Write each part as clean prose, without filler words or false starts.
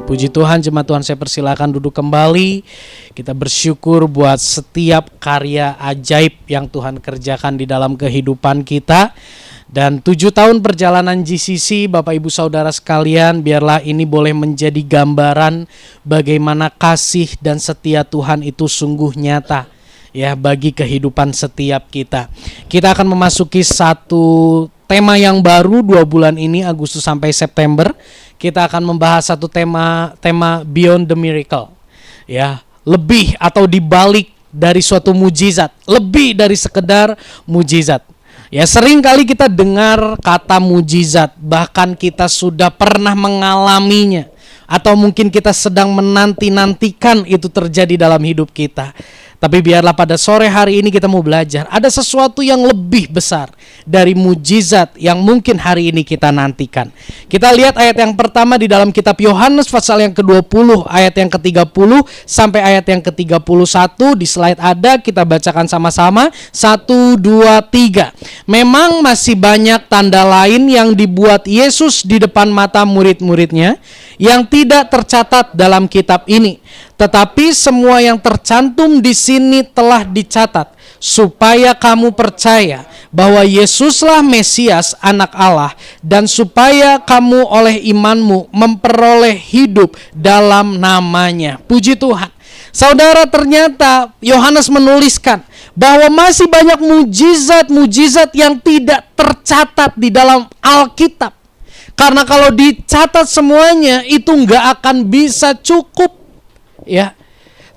Puji Tuhan, jemaat Tuhan, saya persilakan duduk kembali. Kita bersyukur buat setiap karya ajaib yang Tuhan kerjakan di dalam kehidupan kita. Dan 7 tahun perjalanan GCC, Bapak Ibu Saudara sekalian, biarlah ini boleh menjadi gambaran bagaimana kasih dan setia Tuhan itu sungguh nyata ya bagi kehidupan setiap kita. Kita akan memasuki satu tema yang baru 2 bulan ini, Agustus sampai September. Kita akan membahas satu tema Beyond the Miracle. Ya, lebih atau dibalik dari suatu mujizat, lebih dari sekedar mujizat. Ya, sering kali kita dengar kata mujizat, bahkan kita sudah pernah mengalaminya, atau mungkin kita sedang menanti-nantikan itu terjadi dalam hidup kita. Tapi biarlah pada sore hari ini kita mau belajar, ada sesuatu yang lebih besar dari mujizat yang mungkin hari ini kita nantikan. Kita lihat ayat yang pertama di dalam kitab Yohanes pasal yang ke-20, ayat yang ke-30 sampai ayat yang ke-31. Di slide ada, kita bacakan sama-sama. 1, 2, 3. Memang masih banyak tanda lain yang dibuat Yesus di depan mata murid-muridnya yang tidak tercatat dalam kitab ini. Tetapi semua yang tercantum di sini telah dicatat, supaya kamu percaya bahwa Yesuslah Mesias, Anak Allah, dan supaya kamu oleh imanmu memperoleh hidup dalam namanya. Puji Tuhan. Saudara, ternyata Yohanes menuliskan bahwa masih banyak mujizat-mujizat yang tidak tercatat di dalam Alkitab. Karena kalau dicatat semuanya itu nggak akan bisa cukup. Ya,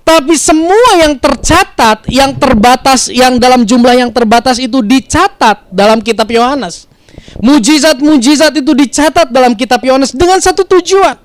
tapi semua yang tercatat, yang terbatas, yang dalam jumlah yang terbatas itu dicatat dalam kitab Yohanes. Mujizat-mujizat itu dicatat dalam kitab Yohanes dengan satu tujuan,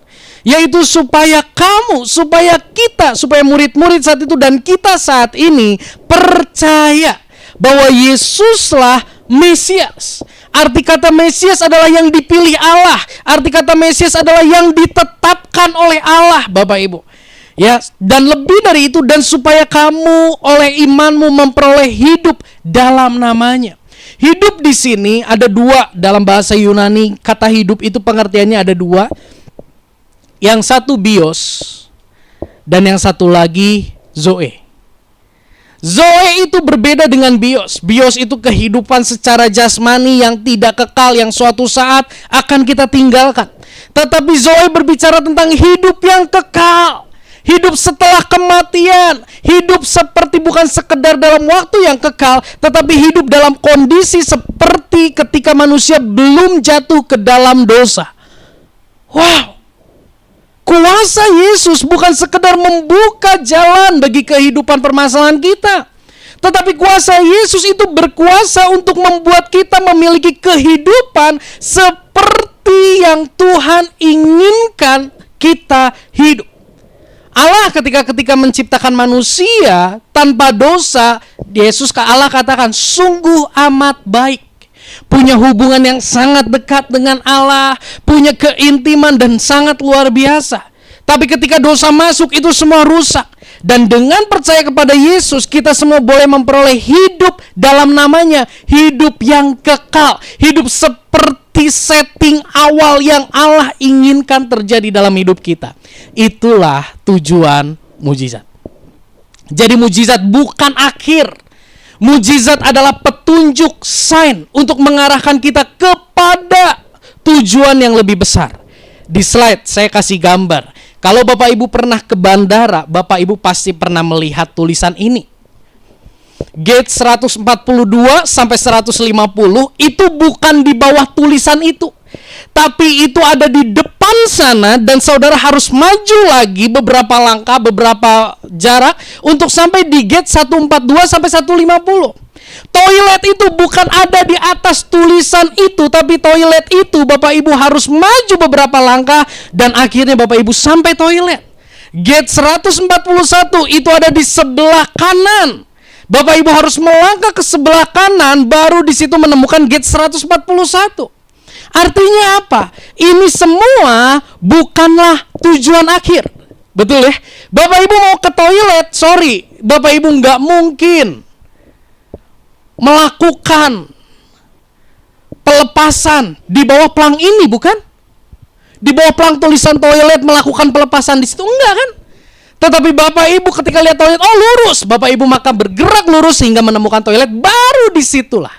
yaitu supaya kamu, supaya kita, supaya murid-murid saat itu dan kita saat ini percaya bahwa Yesuslah Mesias. Arti kata Mesias adalah yang dipilih Allah. Arti kata Mesias adalah yang ditetapkan oleh Allah, Bapak Ibu. Ya, dan lebih dari itu, dan supaya kamu oleh imanmu memperoleh hidup dalam namanya. Hidup di sini ada 2 dalam bahasa Yunani. Kata hidup itu pengertiannya ada 2. Yang satu bios dan yang satu lagi zoe. Zoe itu berbeda dengan bios. Bios itu kehidupan secara jasmani yang tidak kekal, yang suatu saat akan kita tinggalkan. Tetapi zoe berbicara tentang hidup yang kekal. Hidup setelah kematian, hidup seperti bukan sekedar dalam waktu yang kekal, tetapi hidup dalam kondisi seperti ketika manusia belum jatuh ke dalam dosa. Wow, kuasa Yesus bukan sekedar membuka jalan bagi kehidupan permasalahan kita, tetapi kuasa Yesus itu berkuasa untuk membuat kita memiliki kehidupan seperti yang Tuhan inginkan kita hidup. Allah ketika menciptakan manusia tanpa dosa, Allah katakan sungguh amat baik. Punya hubungan yang sangat dekat dengan Allah, punya keintiman dan sangat luar biasa. Tapi ketika dosa masuk, itu semua rusak. Dan dengan percaya kepada Yesus, kita semua boleh memperoleh hidup dalam namanya, hidup yang kekal, hidup seperti setting awal yang Allah inginkan terjadi dalam hidup kita. Itulah tujuan mujizat. Jadi mujizat bukan akhir. Mujizat adalah petunjuk, sign untuk mengarahkan kita kepada tujuan yang lebih besar. Di slide saya kasih gambar. Kalau Bapak Ibu pernah ke bandara, Bapak Ibu pasti pernah melihat tulisan ini. Gate 142 sampai 150 itu bukan di bawah tulisan itu, tapi itu ada di depan sana, dan saudara harus maju lagi beberapa langkah, beberapa jarak untuk sampai di gate 142 sampai 150. Toilet itu bukan ada di atas tulisan itu, tapi toilet itu Bapak Ibu harus maju beberapa langkah dan akhirnya Bapak Ibu sampai toilet. Gate 141 itu ada di sebelah kanan. Bapak Ibu harus melangkah ke sebelah kanan, baru di situ menemukan gate 141. Artinya apa? Ini semua bukanlah tujuan akhir. Betul ya? Bapak Ibu mau ke toilet, sorry, Bapak Ibu nggak mungkin melakukan pelepasan di bawah pelang ini, bukan? di bawah pelang tulisan toilet melakukan pelepasan di situ, enggak kan? Tetapi Bapak Ibu ketika lihat toilet, oh lurus, Bapak Ibu maka bergerak lurus sehingga menemukan toilet, baru disitulah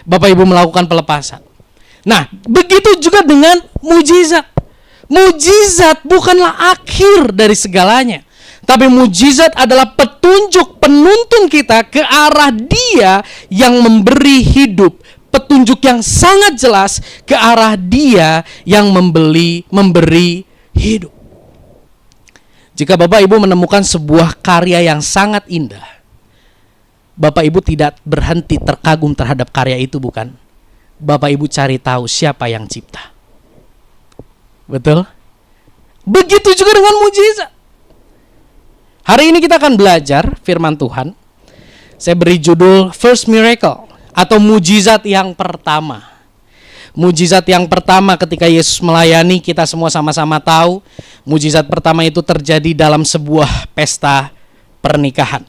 Bapak Ibu melakukan pelepasan. Nah, begitu juga dengan mujizat. Mujizat bukanlah akhir dari segalanya, tapi mujizat adalah petunjuk penuntun kita ke arah Dia yang memberi hidup. Petunjuk yang sangat jelas ke arah Dia yang memberi hidup. Jika Bapak Ibu menemukan sebuah karya yang sangat indah, Bapak Ibu tidak berhenti terkagum terhadap karya itu, bukan? Bapak Ibu cari tahu siapa yang cipta. Betul? Begitu juga dengan mujizat. Hari ini kita akan belajar firman Tuhan. Saya beri judul First Miracle, atau mujizat yang pertama. Mujizat yang pertama ketika Yesus melayani, kita semua sama-sama tahu, mujizat pertama itu terjadi dalam sebuah pesta pernikahan.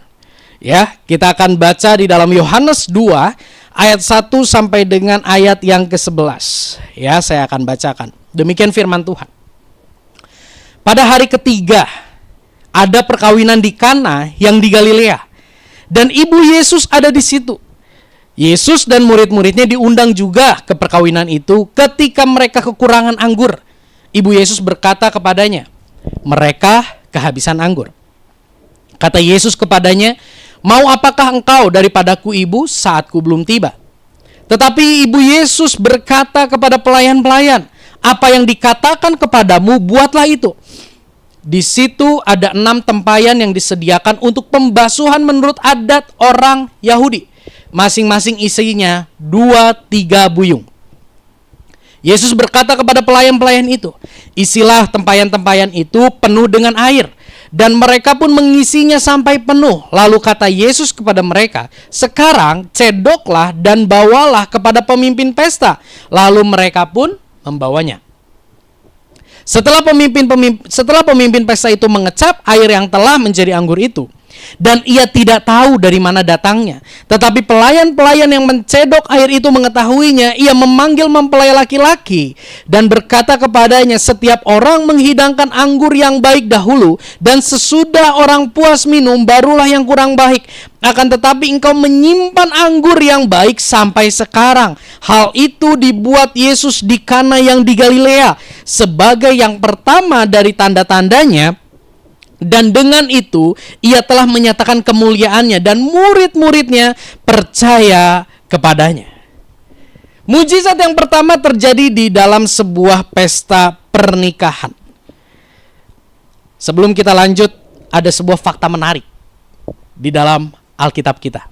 Ya, kita akan baca di dalam Yohanes 2 ayat 1 sampai dengan ayat yang ke-11. Ya, saya akan bacakan. Demikian firman Tuhan. Pada hari ketiga ada perkawinan di Kana yang di Galilea, dan ibu Yesus ada di situ. Yesus dan murid-muridnya diundang juga ke perkawinan itu ketika mereka kekurangan anggur. Ibu Yesus berkata kepadanya, mereka kehabisan anggur. Kata Yesus kepadanya, mau apakah engkau daripadaku ibu, saatku belum tiba? Tetapi ibu Yesus berkata kepada pelayan-pelayan, apa yang dikatakan kepadamu, buatlah itu. Di situ ada 6 tempayan yang disediakan untuk pembasuhan menurut adat orang Yahudi. Masing-masing isinya 2-3 buyung. Yesus berkata kepada pelayan-pelayan itu, isilah tempayan-tempayan itu penuh dengan air. Dan mereka pun mengisinya sampai penuh. Lalu kata Yesus kepada mereka, sekarang cedoklah dan bawalah kepada pemimpin pesta. Lalu mereka pun membawanya. Setelah pemimpin pesta itu mengecap air yang telah menjadi anggur itu, dan ia tidak tahu dari mana datangnya. Tetapi pelayan-pelayan yang mencedok air itu mengetahuinya. Ia memanggil mempelai laki-laki dan berkata kepadanya, setiap orang menghidangkan anggur yang baik dahulu, dan sesudah orang puas minum, barulah yang kurang baik. Akan tetapi engkau menyimpan anggur yang baik sampai sekarang. Hal itu dibuat Yesus di Kana yang di Galilea sebagai yang pertama dari tanda-tandanya. Dan dengan itu ia telah menyatakan kemuliaannya, dan murid-muridnya percaya kepadanya. Mujizat yang pertama terjadi di dalam sebuah pesta pernikahan. Sebelum kita lanjut, ada sebuah fakta menarik di dalam Alkitab kita.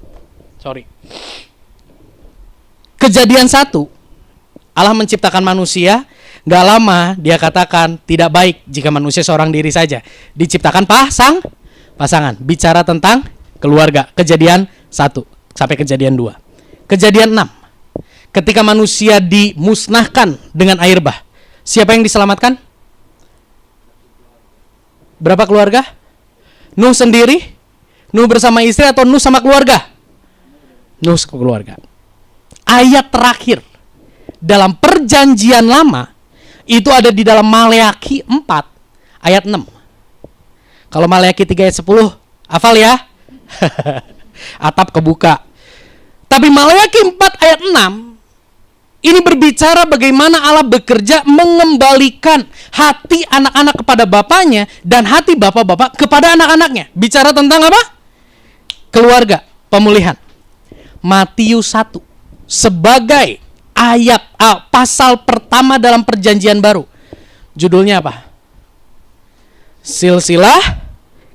Kejadian 1, Allah menciptakan manusia. Gak lama dia katakan tidak baik jika manusia seorang diri saja. Diciptakan pasangan. Bicara tentang keluarga. Kejadian 1 sampai kejadian 2. Kejadian 6, ketika manusia dimusnahkan dengan air bah, siapa yang diselamatkan? Berapa keluarga? Nuh sendiri? Nuh bersama istri atau Nuh sama keluarga? Nuh keluarga. Ayat terakhir dalam perjanjian lama itu ada di dalam Maleakhi 4 ayat 6. Kalau Maleakhi 3 ayat 10, hafal ya? Atap kebuka. Tapi Maleakhi 4 ayat 6 ini berbicara bagaimana Allah bekerja mengembalikan hati anak-anak kepada bapaknya dan hati bapak-bapak kepada anak-anaknya. Bicara tentang apa? Keluarga, pemulihan. Matius 1 sebagai ayat pasal pertama dalam perjanjian baru. Judulnya apa? Silsilah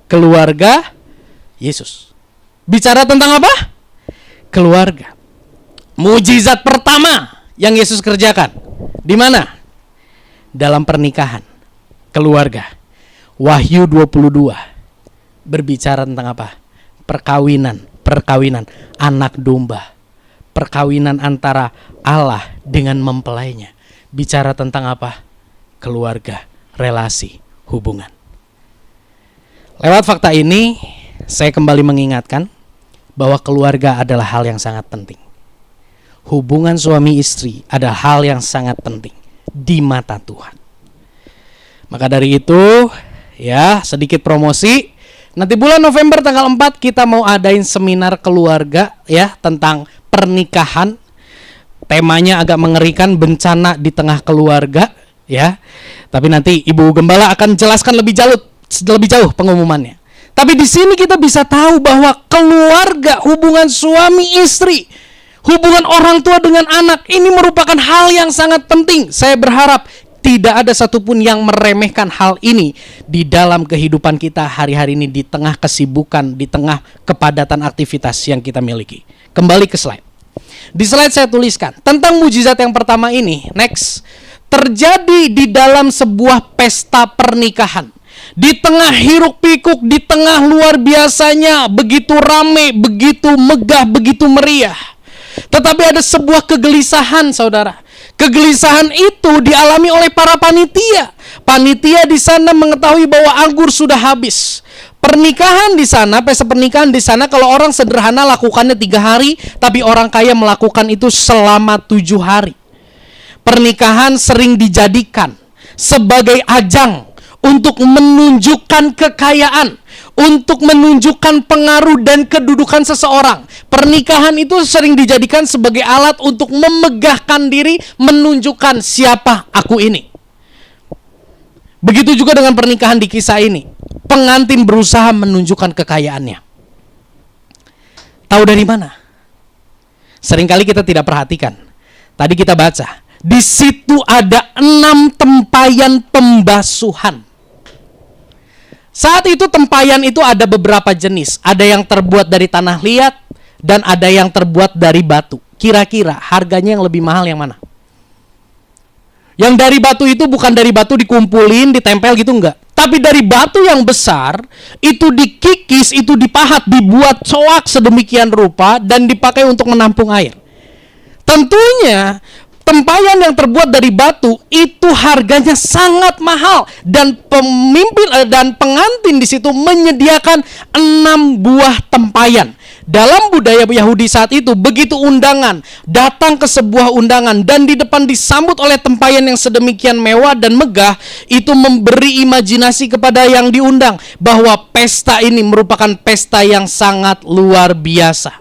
keluarga Yesus. Bicara tentang apa? Keluarga. Mujizat pertama yang Yesus kerjakan di mana? Dalam pernikahan, keluarga. Wahyu 22 berbicara tentang apa? Perkawinan anak domba. Perkawinan antara Allah dengan mempelainya. Bicara tentang apa? Keluarga, relasi, hubungan. Lewat fakta ini, saya kembali mengingatkan bahwa keluarga adalah hal yang sangat penting. Hubungan suami istri adalah hal yang sangat penting di mata Tuhan. Maka dari itu, ya, sedikit promosi. Nanti bulan November tanggal 4 kita mau adain seminar keluarga ya tentang pernikahan. Temanya agak mengerikan, bencana di tengah keluarga ya. Tapi nanti Ibu Gembala akan jelaskan lebih jauh pengumumannya. Tapi di sini kita bisa tahu bahwa keluarga, hubungan suami istri, hubungan orang tua dengan anak ini merupakan hal yang sangat penting. Saya berharap tidak ada satupun yang meremehkan hal ini di dalam kehidupan kita hari-hari ini, di tengah kesibukan, di tengah kepadatan aktivitas yang kita miliki. Kembali ke slide. Di slide saya tuliskan tentang mujizat yang pertama ini. Next. Terjadi di dalam sebuah pesta pernikahan. Di tengah hiruk pikuk, di tengah luar biasanya, begitu rame, begitu megah, begitu meriah. Tetapi ada sebuah kegelisahan, saudara. Kegelisahan itu dialami oleh para panitia. Panitia di sana mengetahui bahwa anggur sudah habis. Pernikahan di sana, pesta pernikahan di sana, kalau orang sederhana lakukannya 3 hari, tapi orang kaya melakukan itu selama 7 hari. Pernikahan sering dijadikan sebagai ajang untuk menunjukkan kekayaan, untuk menunjukkan pengaruh dan kedudukan seseorang. Pernikahan itu sering dijadikan sebagai alat untuk memegahkan diri, menunjukkan siapa aku ini. Begitu juga dengan pernikahan di kisah ini. Pengantin berusaha menunjukkan kekayaannya. Tahu dari mana? Seringkali kita tidak perhatikan. Tadi kita baca, di situ ada 6 tempayan pembasuhan. Saat itu tempayan itu ada beberapa jenis. Ada yang terbuat dari tanah liat dan ada yang terbuat dari batu. Kira-kira harganya yang lebih mahal yang mana? Yang dari batu itu bukan dari batu dikumpulin, ditempel gitu, enggak. Tapi dari batu yang besar, itu dikikis, itu dipahat, dibuat coak sedemikian rupa dan dipakai untuk menampung air. Tentunya tempayan yang terbuat dari batu itu harganya sangat mahal, dan pemimpin dan pengantin di situ menyediakan 6 buah tempayan. Dalam budaya Yahudi saat itu, begitu undangan datang ke sebuah undangan dan di depan disambut oleh tempayan yang sedemikian mewah dan megah, itu memberi imajinasi kepada yang diundang bahwa pesta ini merupakan pesta yang sangat luar biasa.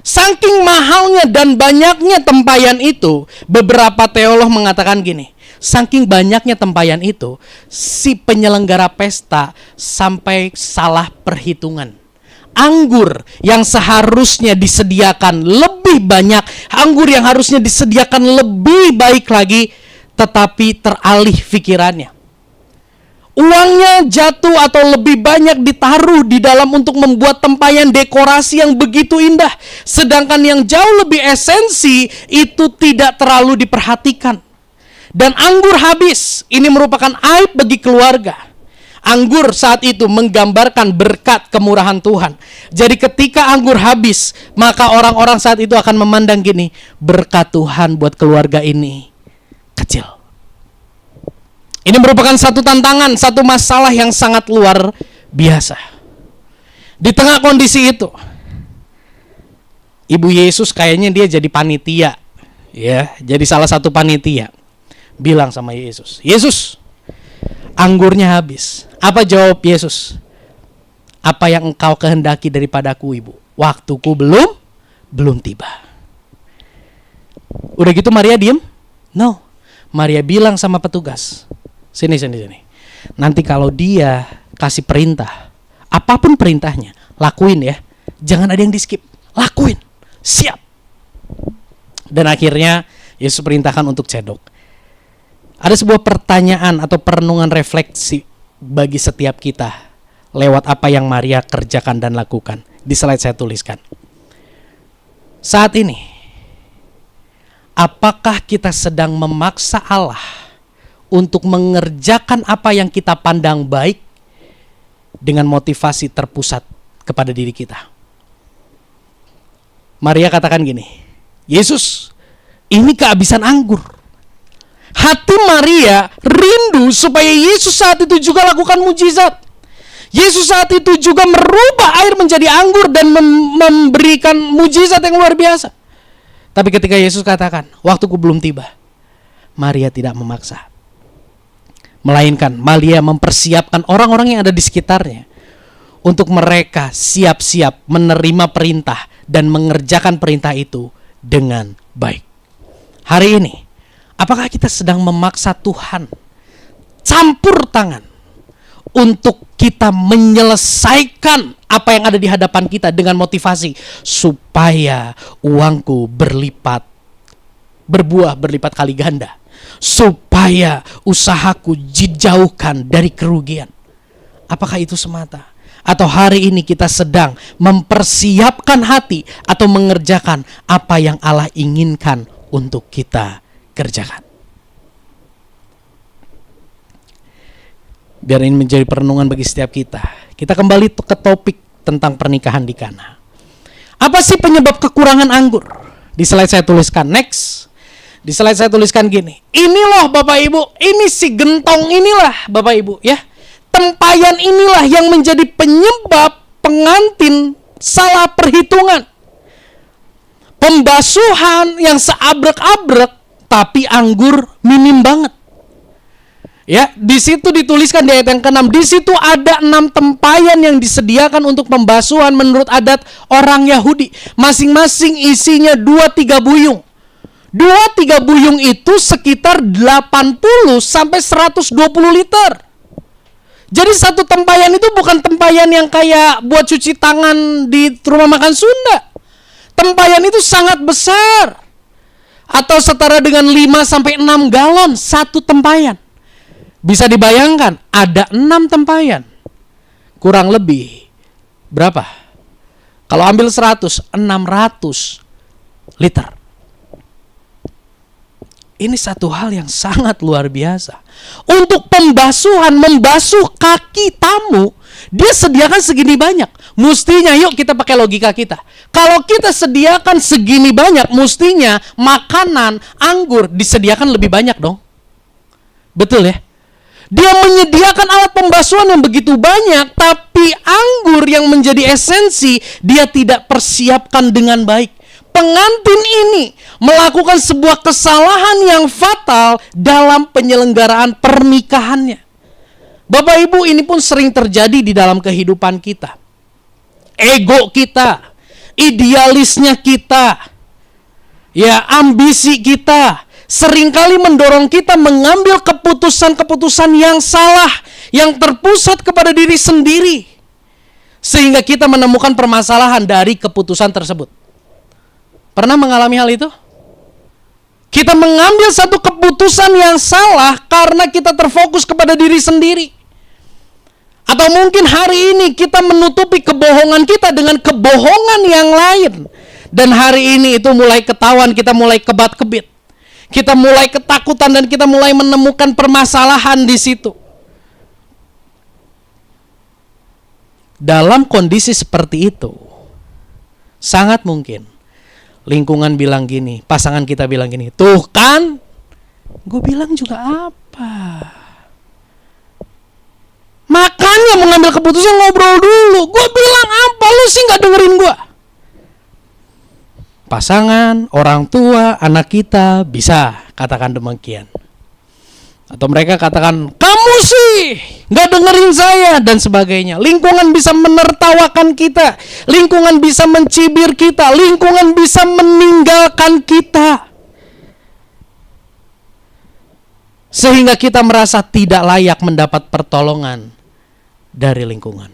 Saking mahalnya dan banyaknya tempayan itu, beberapa teolog mengatakan gini, saking banyaknya tempayan itu, si penyelenggara pesta sampai salah perhitungan. Anggur yang seharusnya disediakan lebih banyak, anggur yang harusnya disediakan lebih baik lagi, tetapi teralih pikirannya. Uangnya jatuh atau lebih banyak ditaruh di dalam untuk membuat tempayan dekorasi yang begitu indah. Sedangkan yang jauh lebih esensi itu tidak terlalu diperhatikan. Dan anggur habis, ini merupakan aib bagi keluarga. Anggur saat itu menggambarkan berkat kemurahan Tuhan. Jadi ketika anggur habis, maka orang-orang saat itu akan memandang gini, berkat Tuhan buat keluarga ini kecil. Ini merupakan satu tantangan, satu masalah yang sangat luar biasa. Di tengah kondisi itu, Ibu Yesus kayaknya dia jadi panitia, ya, jadi salah satu panitia. Bilang sama Yesus, Yesus, anggurnya habis. Apa jawab Yesus? Apa yang engkau kehendaki daripadaku, Ibu? Waktuku belum tiba. Udah gitu Maria diem? No. Maria bilang sama petugas, Sini. Nanti kalau dia kasih perintah, apapun perintahnya, lakuin ya. Jangan ada yang di skip. Lakuin. Siap. Dan akhirnya Yesus perintahkan untuk cedok. Ada sebuah pertanyaan atau perenungan refleksi bagi setiap kita lewat apa yang Maria kerjakan dan lakukan. Di slide saya tuliskan. Saat ini, apakah kita sedang memaksa Allah untuk mengerjakan apa yang kita pandang baik dengan motivasi terpusat kepada diri kita? Maria katakan gini, Yesus, ini kehabisan anggur. Hati Maria rindu supaya Yesus saat itu juga lakukan mujizat. Yesus saat itu juga merubah air menjadi anggur dan memberikan mujizat yang luar biasa. Tapi ketika Yesus katakan, waktuku belum tiba, Maria tidak memaksa. melainkan Malia mempersiapkan orang-orang yang ada di sekitarnya untuk mereka siap-siap menerima perintah dan mengerjakan perintah itu dengan baik. Hari ini, apakah kita sedang memaksa Tuhan campur tangan untuk kita menyelesaikan apa yang ada di hadapan kita dengan motivasi supaya uangku berbuah berlipat kali ganda, supaya usahaku dijauhkan dari kerugian? Apakah itu semata? Atau hari ini kita sedang mempersiapkan hati atau mengerjakan apa yang Allah inginkan untuk kita kerjakan? Biar ini menjadi perenungan bagi setiap kita. Kita kembali ke topik tentang pernikahan di Kana. Apa sih penyebab kekurangan anggur? Di slide saya tuliskan, next. Di slide saya tuliskan gini. Ini loh Bapak Ibu, ini si gentong inilah Bapak Ibu ya. Tempayan inilah yang menjadi penyebab pengantin salah perhitungan. Pembasuhan yang seabrek-abrek tapi anggur minim banget. Ya, di situ dituliskan di ayat yang ke-6, di situ ada 6 tempayan yang disediakan untuk pembasuhan menurut adat orang Yahudi. Masing-masing isinya 2-3 buyung. 2-3 buyung itu sekitar 80 sampai 120 liter. Jadi satu tempayan itu bukan tempayan yang kayak buat cuci tangan di rumah makan Sunda. Tempayan itu sangat besar. Atau setara dengan 5 sampai 6 galon satu tempayan. Bisa dibayangkan ada 6 tempayan. Kurang lebih berapa? Kalau ambil 100, 600 liter. Ini satu hal yang sangat luar biasa. Untuk pembasuhan, membasuh kaki tamu, dia sediakan segini banyak. Mestinya yuk kita pakai logika kita. Kalau kita sediakan segini banyak, mestinya makanan, anggur disediakan lebih banyak dong. Betul ya? Dia menyediakan alat pembasuhan yang begitu banyak, tapi anggur yang menjadi esensi, dia tidak persiapkan dengan baik. Pengantin ini melakukan sebuah kesalahan yang fatal dalam penyelenggaraan pernikahannya. Bapak Ibu, ini pun sering terjadi di dalam kehidupan kita. Ego kita, idealisnya kita, ya ambisi kita, seringkali mendorong kita mengambil keputusan-keputusan yang salah, yang terpusat kepada diri sendiri, sehingga kita menemukan permasalahan dari keputusan tersebut. Pernah mengalami hal itu? Kita mengambil satu keputusan yang salah karena kita terfokus kepada diri sendiri. Atau mungkin hari ini kita menutupi kebohongan kita dengan kebohongan yang lain. Dan hari ini itu mulai ketahuan, kita mulai kebat-kebit. Kita mulai ketakutan dan kita mulai menemukan permasalahan di situ. Dalam kondisi seperti itu, sangat mungkin lingkungan bilang gini, pasangan kita bilang gini, tuh kan, gue bilang juga apa? Makanya mengambil keputusan ngobrol dulu. Gue bilang apa, lu sih gak dengerin gue. Pasangan, orang tua, anak kita bisa katakan demikian. Atau mereka katakan, kamu sih gak dengerin saya, dan sebagainya. Lingkungan bisa menertawakan kita, lingkungan bisa mencibir kita, lingkungan bisa meninggalkan kita, sehingga kita merasa tidak layak mendapat pertolongan dari lingkungan.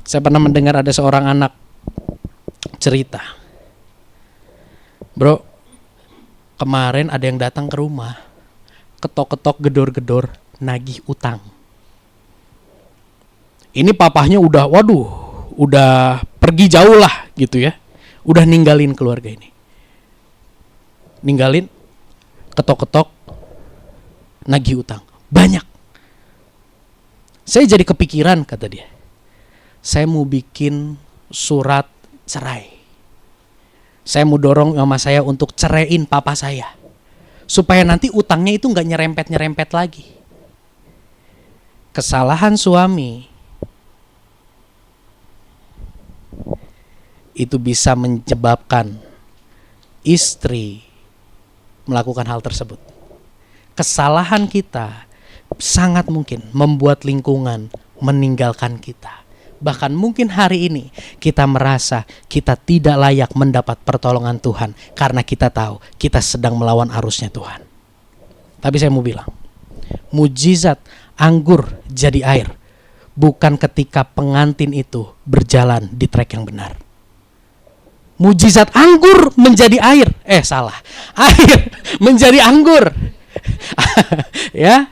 Saya pernah mendengar ada seorang anak cerita, bro, kemarin ada yang datang ke rumah, ketok-ketok, gedor-gedor, nagih utang. Ini papahnya udah pergi jauh lah gitu ya. Udah ninggalin keluarga ini. Ninggalin, ketok-ketok, nagih utang. Banyak. Saya jadi kepikiran, kata dia. Saya mau bikin surat cerai. Saya mau dorong mama saya untuk ceraiin papa saya, supaya nanti utangnya itu gak nyerempet-nyerempet lagi. Kesalahan suami itu bisa menyebabkan istri melakukan hal tersebut. Kesalahan kita sangat mungkin membuat lingkungan meninggalkan kita. Bahkan mungkin hari ini kita merasa kita tidak layak mendapat pertolongan Tuhan karena kita tahu kita sedang melawan arusnya Tuhan. Tapi saya mau bilang, mujizat anggur jadi air bukan ketika pengantin itu berjalan di trek yang benar. Mujizat anggur menjadi air. Salah. Air menjadi anggur. Ya.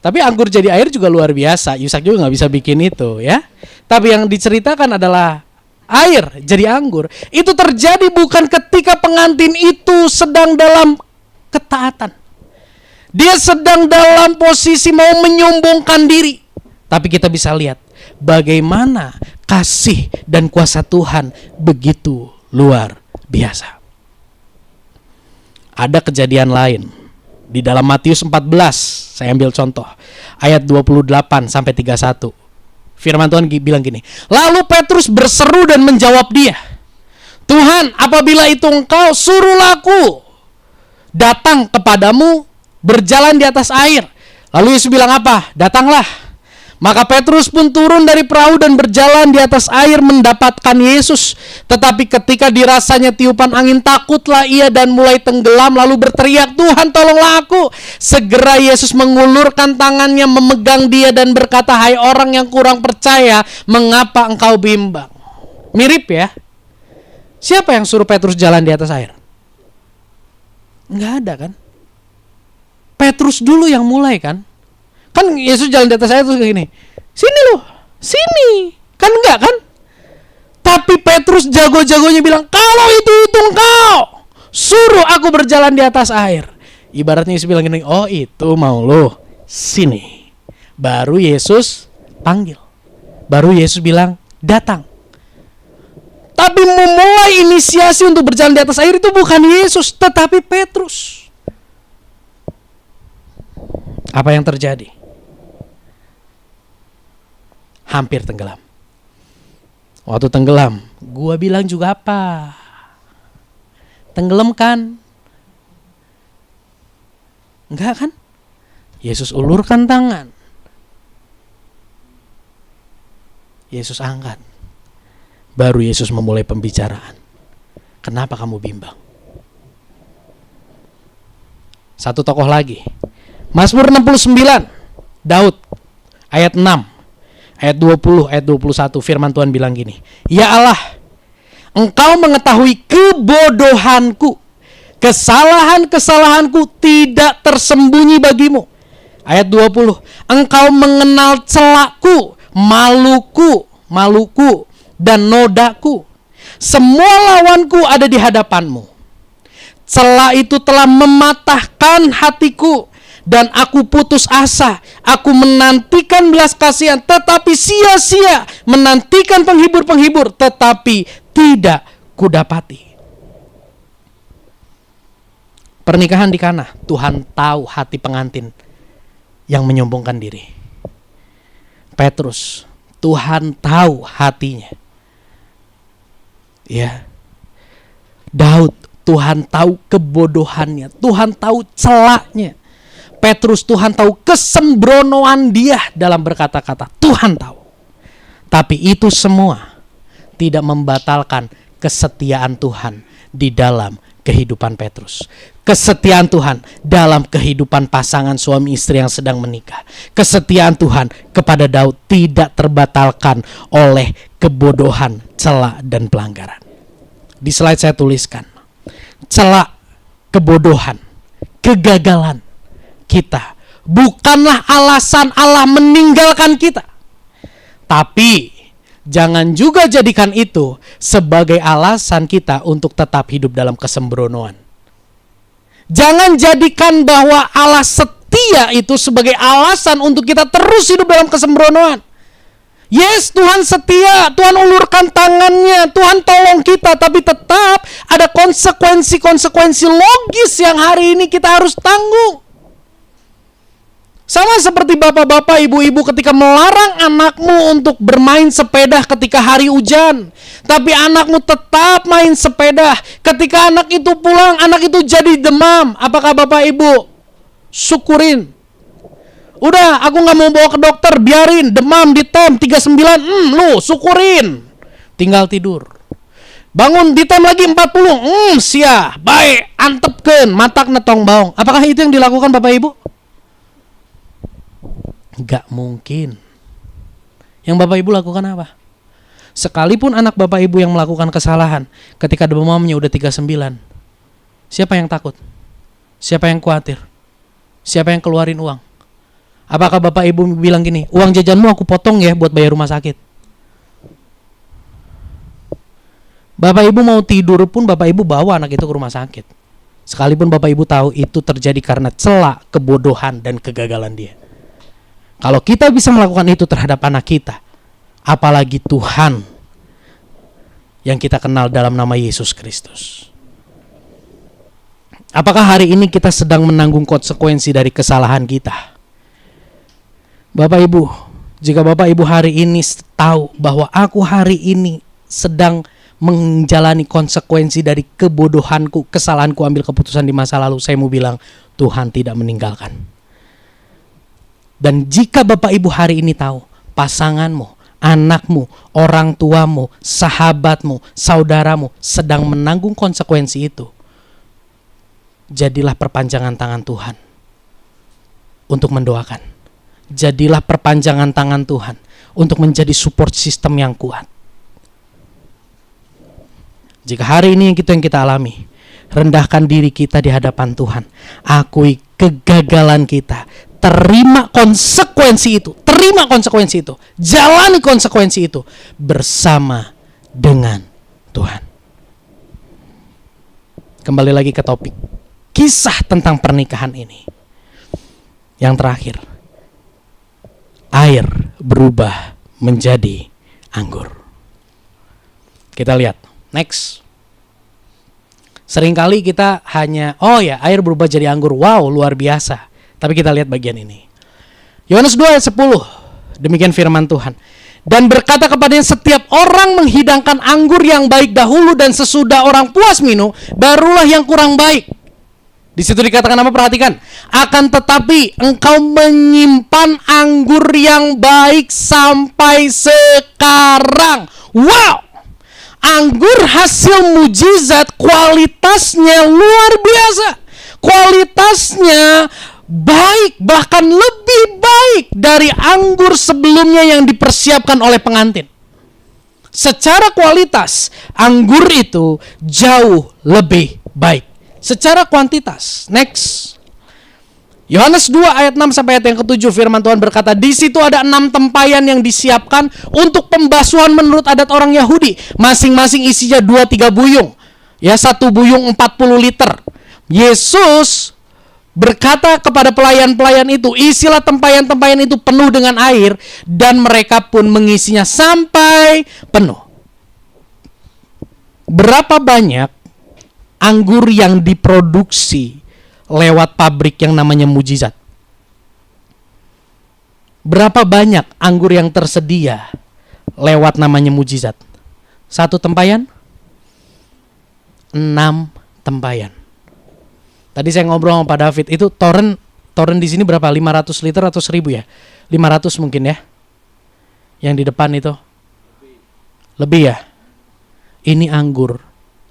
Tapi anggur jadi air juga luar biasa. Yusak juga gak bisa bikin itu ya. Tapi yang diceritakan adalah air jadi anggur. Itu terjadi bukan ketika pengantin itu sedang dalam ketaatan. Dia sedang dalam posisi mau menyombongkan diri. Tapi kita bisa lihat bagaimana kasih dan kuasa Tuhan begitu luar biasa. Ada kejadian lain. Di dalam Matius 14, saya ambil contoh, ayat 28 sampai 31. Firman Tuhan bilang gini, lalu Petrus berseru dan menjawab dia, Tuhan, apabila itu engkau, suruhlah aku datang kepadamu berjalan di atas air. Lalu Yesus bilang apa? Datanglah. Maka Petrus pun turun dari perahu dan berjalan di atas air mendapatkan Yesus. Tetapi ketika dirasanya tiupan angin, takutlah ia dan mulai tenggelam lalu berteriak, Tuhan tolonglah aku. Segera Yesus mengulurkan tangannya memegang dia dan berkata, hai orang yang kurang percaya, mengapa engkau bimbang? Mirip ya. Siapa yang suruh Petrus jalan di atas air? Enggak ada kan? Petrus dulu yang mulai kan? Kan Yesus jalan di atas air terus kayak gini, sini loh, sini. Kan enggak kan? Tapi Petrus jago-jagonya bilang, kalau itu engkau, suruh aku berjalan di atas air. Ibaratnya Yesus bilang gini, oh itu mau lo, sini. Baru Yesus panggil. Baru Yesus bilang, datang. Tapi memulai inisiasi untuk berjalan di atas air itu bukan Yesus, tetapi Petrus. Apa yang terjadi? Hampir tenggelam. Waktu tenggelam, gua bilang juga apa? Tenggelam kan? Enggak kan? Yesus ulurkan tangan. Yesus angkat. Baru Yesus memulai pembicaraan. Kenapa kamu bimbang? Satu tokoh lagi. Mazmur 69. Daud. Ayat 6. Ayat 20, ayat 21 firman Tuhan bilang gini, ya Allah, engkau mengetahui kebodohanku, kesalahan-kesalahanku tidak tersembunyi bagimu. Ayat 20, engkau mengenal celakku, maluku, dan nodaku. Semua lawanku ada di hadapanmu. Celah itu telah mematahkan hatiku. Dan aku putus asa. Aku menantikan belas kasihan, tetapi sia-sia. Menantikan penghibur-penghibur, tetapi tidak kudapati. Pernikahan di Kana, Tuhan tahu hati pengantin yang menyombongkan diri. Petrus, Tuhan tahu hatinya. Ya. Daud, Tuhan tahu kebodohannya. Tuhan tahu celaknya. Petrus, Tuhan tahu kesembronoan dia dalam berkata-kata. Tuhan tahu. Tapi itu semua tidak membatalkan kesetiaan Tuhan di dalam kehidupan Petrus. Kesetiaan Tuhan dalam kehidupan pasangan suami istri yang sedang menikah. Kesetiaan Tuhan kepada Daud tidak terbatalkan oleh kebodohan, celah, dan pelanggaran. Di slide saya tuliskan. Celah, kebodohan, kegagalan kita bukanlah alasan Allah meninggalkan kita. Tapi jangan juga jadikan itu sebagai alasan kita untuk tetap hidup dalam kesembronoan. Jangan jadikan bahwa Allah setia itu sebagai alasan untuk kita terus hidup dalam kesembronoan. Yes, Tuhan setia, Tuhan ulurkan tangannya, Tuhan tolong kita, tapi tetap ada konsekuensi-konsekuensi logis yang hari ini kita harus tanggung. Sama seperti bapak-bapak, ibu-ibu ketika melarang anakmu untuk bermain sepeda ketika hari hujan. Tapi anakmu tetap main sepeda. Ketika anak itu pulang, anak itu jadi demam. Apakah bapak ibu syukurin? Udah, aku gak mau bawa ke dokter, biarin demam ditem 39, lu syukurin. Tinggal tidur. Bangun ditem lagi 40, sia, baik, antepkeun, matak netong baong. Apakah itu yang dilakukan Bapak Ibu? Gak mungkin. Yang Bapak Ibu lakukan apa? Sekalipun anak Bapak Ibu yang melakukan kesalahan, ketika demamnya udah 39, siapa yang takut? Siapa yang khawatir? Siapa yang keluarin uang? Apakah Bapak Ibu bilang gini, uang jajanmu aku potong ya buat bayar rumah sakit? Bapak Ibu mau tidur pun Bapak Ibu bawa anak itu ke rumah sakit. Sekalipun Bapak Ibu tahu itu terjadi karena celah, kebodohan, dan kegagalan dia. Kalau kita bisa melakukan itu terhadap anak kita, apalagi Tuhan yang kita kenal dalam nama Yesus Kristus. Apakah hari ini kita sedang menanggung konsekuensi dari kesalahan kita? Bapak Ibu, jika Bapak Ibu hari ini tahu bahwa aku hari ini sedang menjalani konsekuensi dari kebodohanku, kesalahanku, ambil keputusan di masa lalu, saya mau bilang Tuhan tidak meninggalkan. Dan jika Bapak Ibu hari ini tahu pasanganmu, anakmu, orang tuamu, sahabatmu, saudaramu sedang menanggung konsekuensi itu, jadilah perpanjangan tangan Tuhan untuk mendoakan. Jadilah perpanjangan tangan Tuhan untuk menjadi support system yang kuat. Jika hari ini yang kita alami, rendahkan diri kita di hadapan Tuhan, akui kegagalan kita, terima konsekuensi itu, jalani konsekuensi itu bersama dengan Tuhan. Kembali lagi ke topik kisah tentang pernikahan ini. Yang terakhir, air berubah menjadi anggur. Kita lihat, next. Seringkali kita hanya, air berubah jadi anggur, wow, luar biasa. Tapi kita lihat bagian ini. Yohanes 2 ayat 10, demikian firman Tuhan. Dan berkata kepadanya, setiap orang menghidangkan anggur yang baik dahulu, dan sesudah orang puas minum, barulah yang kurang baik. Di situ dikatakan apa? Perhatikan. Akan tetapi engkau menyimpan anggur yang baik sampai sekarang. Wow! Anggur hasil mujizat, kualitasnya luar biasa. Kualitasnya baik, bahkan lebih baik dari anggur sebelumnya yang dipersiapkan oleh pengantin. Secara kualitas, anggur itu jauh lebih baik. Secara kuantitas, next. Yohanes 2 ayat 6 sampai ayat yang ke-7, firman Tuhan berkata, di situ ada 6 tempayan yang disiapkan untuk pembasuhan menurut adat orang Yahudi. Masing-masing isinya 2-3 buyung. Ya, 1 buyung 40 liter. Yesus berkata kepada pelayan-pelayan itu, isilah tempayan-tempayan itu penuh dengan air, dan mereka pun mengisinya sampai penuh. Berapa banyak anggur yang diproduksi lewat pabrik yang namanya mujizat? Berapa banyak anggur yang tersedia lewat namanya mujizat? 1 tempayan? 6 tempayan. Tadi saya ngobrol sama Pak David, itu toren di sini berapa? 500 liter atau 1000 ya? 500 mungkin ya? Yang di depan itu? Lebih ya? Ini anggur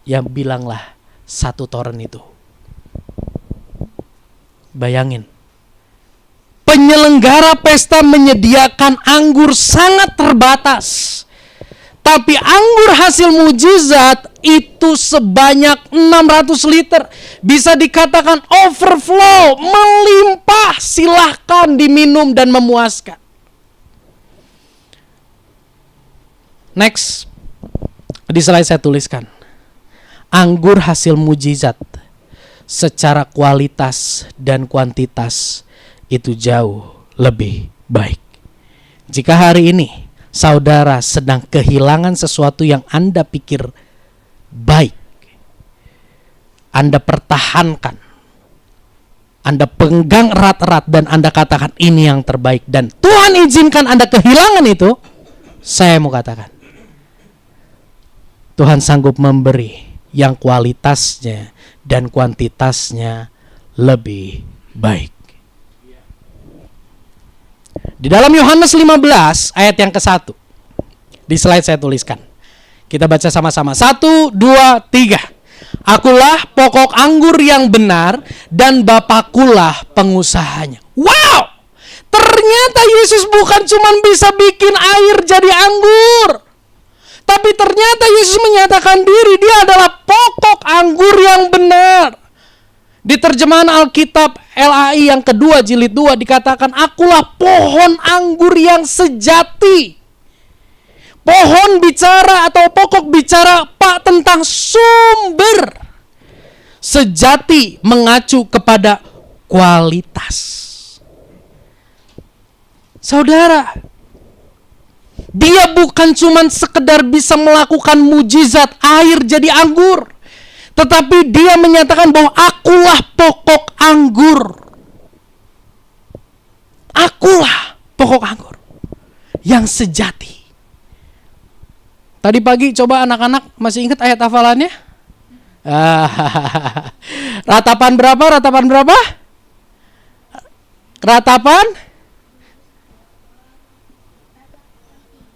yang bilanglah 1 toren itu. Bayangin. Penyelenggara pesta menyediakan anggur sangat terbatas. Tapi anggur hasil mujizat itu sebanyak 600 liter. Bisa dikatakan overflow, melimpah. Silahkan diminum dan memuaskan. Next. Di slide saya tuliskan. Anggur hasil mujizat secara kualitas dan kuantitas itu jauh lebih baik. Jika hari ini saudara sedang kehilangan sesuatu yang Anda pikir baik, Anda pertahankan, Anda pegang erat-erat dan Anda katakan ini yang terbaik, dan Tuhan izinkan Anda kehilangan itu, saya mau katakan Tuhan sanggup memberi yang kualitasnya dan kuantitasnya lebih baik. Di dalam Yohanes 15 ayat yang ke-1. Di slide saya tuliskan. Kita baca sama-sama. 1, 2, 3. Akulah pokok anggur yang benar dan Bapakulah pengusahanya. Wow! Ternyata Yesus bukan cuma bisa bikin air jadi anggur. Tapi ternyata Yesus menyatakan diri dia adalah pokok anggur yang benar. Di terjemahan Alkitab LAI yang kedua jilid 2 dikatakan, akulah pohon anggur yang sejati. Pohon bicara atau pokok bicara Pak tentang sumber. Sejati mengacu kepada kualitas. Saudara, dia bukan cuma sekedar bisa melakukan mujizat air jadi anggur. Tetapi dia menyatakan bahwa akulah pokok anggur. Akulah pokok anggur yang sejati. Tadi pagi coba anak-anak masih ingat ayat hafalannya? Ratapan berapa? Ratapan berapa? Ratapan?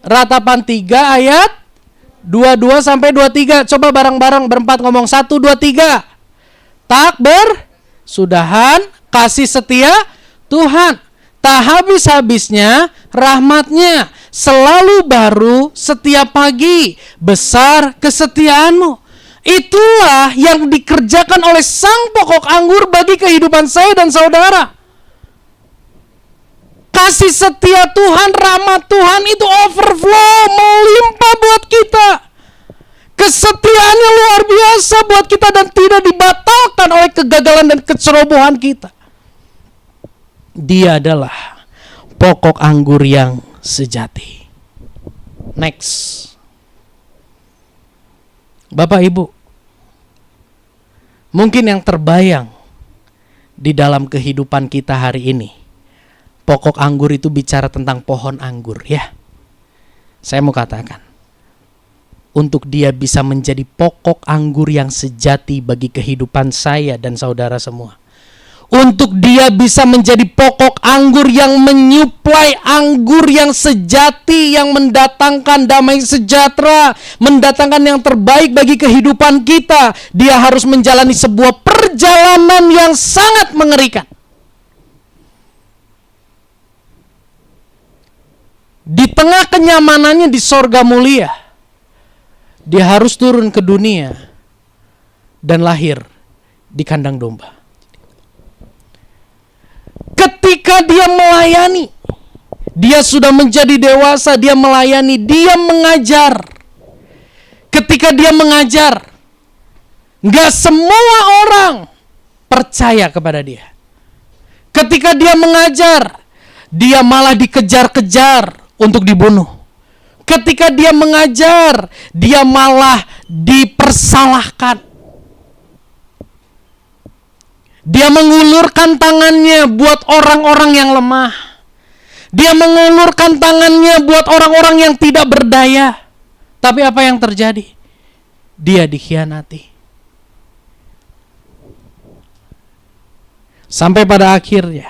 Ratapan 3 ayat 22 sampai 23. Coba bareng-bareng berempat ngomong 1, 2, 3. Takber, sudahan, kasih setia Tuhan. Tak habis-habisnya rahmatnya, selalu baru setiap pagi, besar kesetiaanmu. Itulah yang dikerjakan oleh sang pokok anggur bagi kehidupan saya dan saudara. Kasih setia Tuhan, rahmat Tuhan itu overflow, melimpah buat kita. Kesetiaannya luar biasa buat kita dan tidak dibatalkan oleh kegagalan dan kecerobohan kita. Dia adalah pokok anggur yang sejati. Next. Bapak Ibu, mungkin yang terbayang di dalam kehidupan kita hari ini, pokok anggur itu bicara tentang pohon anggur, ya. Saya mau katakan, untuk dia bisa menjadi pokok anggur yang sejati bagi kehidupan saya dan saudara semua. Untuk dia bisa menjadi pokok anggur yang menyuplai anggur yang sejati, yang mendatangkan damai sejahtera, mendatangkan yang terbaik bagi kehidupan kita, dia harus menjalani sebuah perjalanan yang sangat mengerikan. Di tengah kenyamanannya di sorga mulia, dia harus turun ke dunia dan lahir di kandang domba. Ketika dia melayani, dia sudah menjadi dewasa, dia melayani, dia mengajar. Ketika dia mengajar, gak semua orang percaya kepada dia. Ketika dia mengajar, dia malah dikejar-kejar untuk dibunuh. Ketika dia mengajar, dia malah dipersalahkan. Dia mengulurkan tangannya buat orang-orang yang lemah. Dia mengulurkan tangannya buat orang-orang yang tidak berdaya. Tapi apa yang terjadi? Dia dikhianati. Sampai pada akhirnya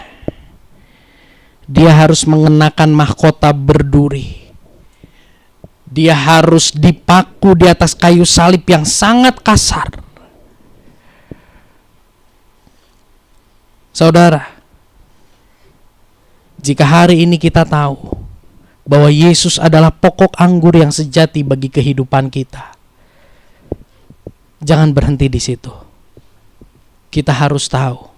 dia harus mengenakan mahkota berduri. Dia harus dipaku di atas kayu salib yang sangat kasar. Saudara, jika hari ini kita tahu bahwa Yesus adalah pokok anggur yang sejati bagi kehidupan kita, jangan berhenti di situ. Kita harus tahu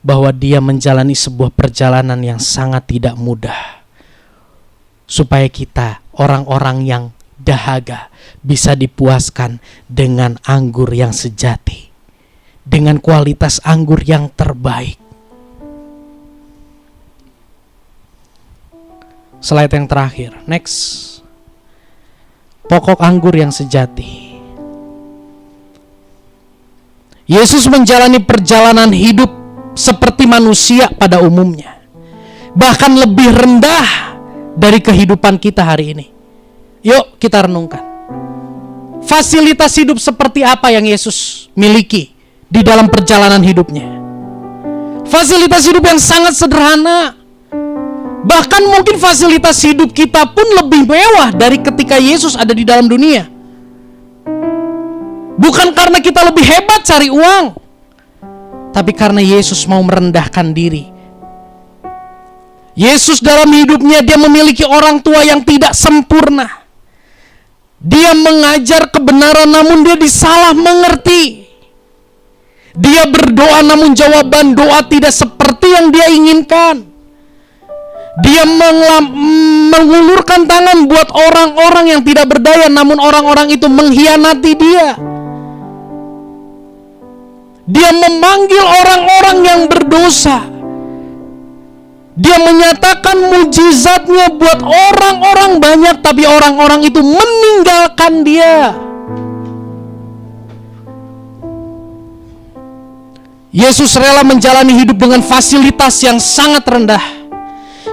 bahwa dia menjalani sebuah perjalanan yang sangat tidak mudah, supaya kita, orang-orang yang dahaga, bisa dipuaskan dengan anggur yang sejati, dengan kualitas anggur yang terbaik. Slide yang terakhir, next. Pokok anggur yang sejati. Yesus menjalani perjalanan hidup seperti manusia pada umumnya, bahkan lebih rendah dari kehidupan kita hari ini. Yuk kita renungkan, fasilitas hidup seperti apa yang Yesus miliki di dalam perjalanan hidupnya. Fasilitas hidup yang sangat sederhana. Bahkan mungkin fasilitas hidup kita pun lebih mewah dari ketika Yesus ada di dalam dunia. Bukan karena kita lebih hebat cari uang, tapi karena Yesus mau merendahkan diri. Yesus dalam hidupnya dia memiliki orang tua yang tidak sempurna. Dia mengajar kebenaran namun dia disalah mengerti. Dia berdoa namun jawaban doa tidak seperti yang dia inginkan. Dia mengulurkan tangan buat orang-orang yang tidak berdaya, namun orang-orang itu mengkhianati dia. Dia memanggil orang-orang yang berdosa. Dia menyatakan mujizatnya buat orang-orang banyak, tapi orang-orang itu meninggalkan dia. Yesus rela menjalani hidup dengan fasilitas yang sangat rendah.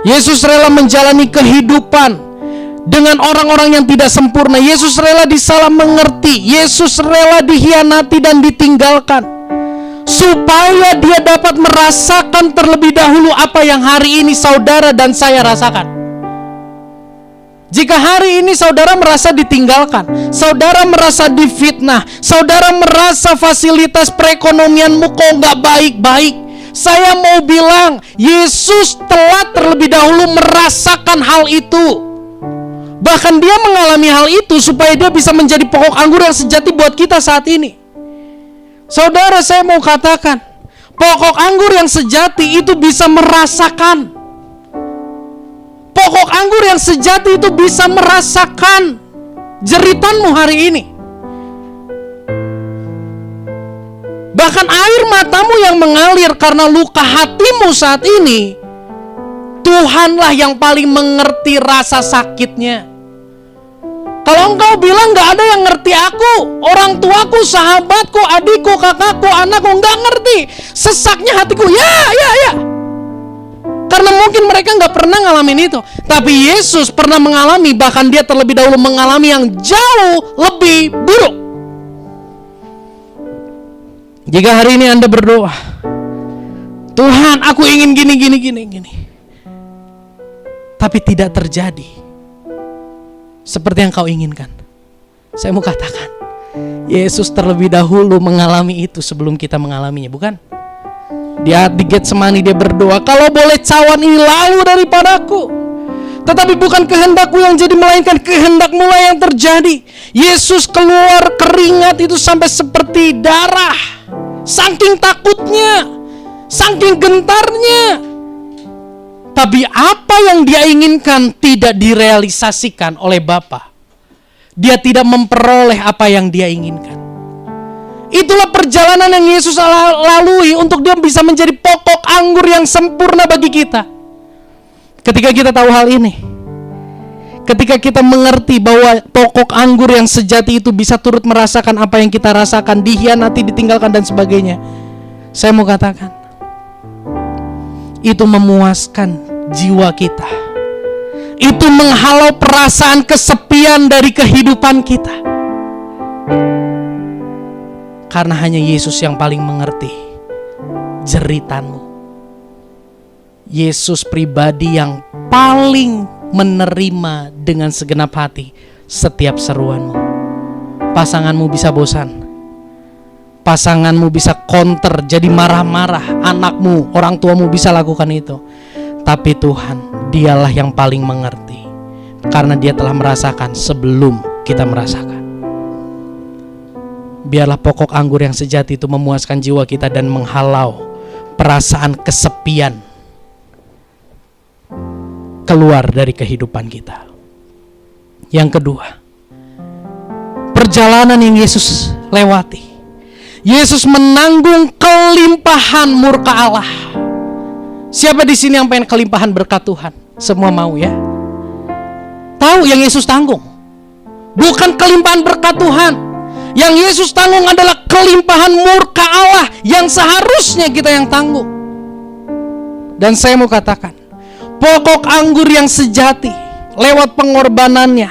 Yesus rela menjalani kehidupan dengan orang-orang yang tidak sempurna. Yesus rela disalah mengerti. Yesus rela dikhianati dan ditinggalkan, supaya dia dapat merasakan terlebih dahulu apa yang hari ini saudara dan saya rasakan. Jika hari ini saudara merasa ditinggalkan, saudara merasa difitnah, saudara merasa fasilitas perekonomianmu kok gak baik-baik, saya mau bilang, Yesus telah terlebih dahulu merasakan hal itu. Bahkan dia mengalami hal itu supaya dia bisa menjadi pokok anggur yang sejati buat kita saat ini. Saudara, saya mau katakan, pokok anggur yang sejati itu bisa merasakan. Pokok anggur yang sejati itu bisa merasakan jeritanmu hari ini. Bahkan air matamu yang mengalir karena luka hatimu saat ini, Tuhanlah yang paling mengerti rasa sakitnya. Kalau engkau bilang gak ada yang ngerti aku, orang tuaku, sahabatku, adikku, kakakku, anakku gak ngerti sesaknya hatiku, ya. Karena mungkin mereka gak pernah ngalamin itu. Tapi Yesus pernah mengalami, bahkan dia terlebih dahulu mengalami yang jauh lebih buruk. Jika hari ini Anda berdoa, Tuhan aku ingin gini, tapi tidak terjadi seperti yang kau inginkan, saya mau katakan, Yesus terlebih dahulu mengalami itu sebelum kita mengalaminya, bukan? Dia di Getsemani dia berdoa, kalau boleh cawan ini lalu daripadaku, tetapi bukan kehendakku yang jadi, melainkan kehendakmu lah yang terjadi. Yesus keluar keringat itu sampai seperti darah, saking takutnya, saking gentarnya. Tapi apa yang dia inginkan tidak direalisasikan oleh Bapa. Dia tidak memperoleh apa yang dia inginkan. Itulah perjalanan yang Yesus lalui untuk dia bisa menjadi pokok anggur yang sempurna bagi kita. Ketika kita tahu hal ini, ketika kita mengerti bahwa pokok anggur yang sejati itu bisa turut merasakan apa yang kita rasakan, dikhianati, ditinggalkan dan sebagainya, saya mau katakan, itu memuaskan jiwa kita. Itu menghalau perasaan kesepian dari kehidupan kita. Karena hanya Yesus yang paling mengerti jeritanmu. Yesus pribadi yang paling menerima dengan segenap hati setiap seruanmu. Pasanganmu bisa bosan, pasanganmu bisa counter, jadi marah-marah, anakmu, orang tuamu bisa lakukan itu. Tapi Tuhan, dialah yang paling mengerti, karena dia telah merasakan sebelum kita merasakan. Biarlah pokok anggur yang sejati itu memuaskan jiwa kita dan menghalau perasaan kesepian keluar dari kehidupan kita. Yang kedua, perjalanan yang Yesus lewati. Yesus menanggung kelimpahan murka Allah. Siapa di sini yang pengen kelimpahan berkat Tuhan? Semua mau ya? Tahu yang Yesus tanggung bukan kelimpahan berkat Tuhan. Yang Yesus tanggung adalah kelimpahan murka Allah yang seharusnya kita yang tanggung. Dan saya mau katakan, pokok anggur yang sejati lewat pengorbanannya,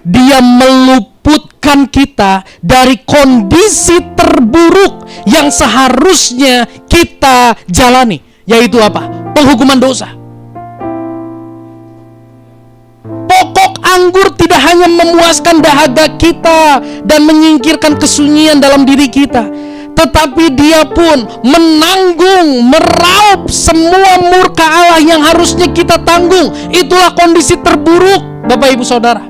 dia meluputkan kita dari kondisi terburuk yang seharusnya kita jalani, yaitu apa? Penghukuman dosa. anggur tidak hanya memuaskan dahaga kita dan menyingkirkan kesunyian dalam diri kita, tetapi dia pun menanggung, meraup semua murka Allah yang harusnya kita tanggung. Itulah kondisi terburuk, Bapak Ibu Saudara.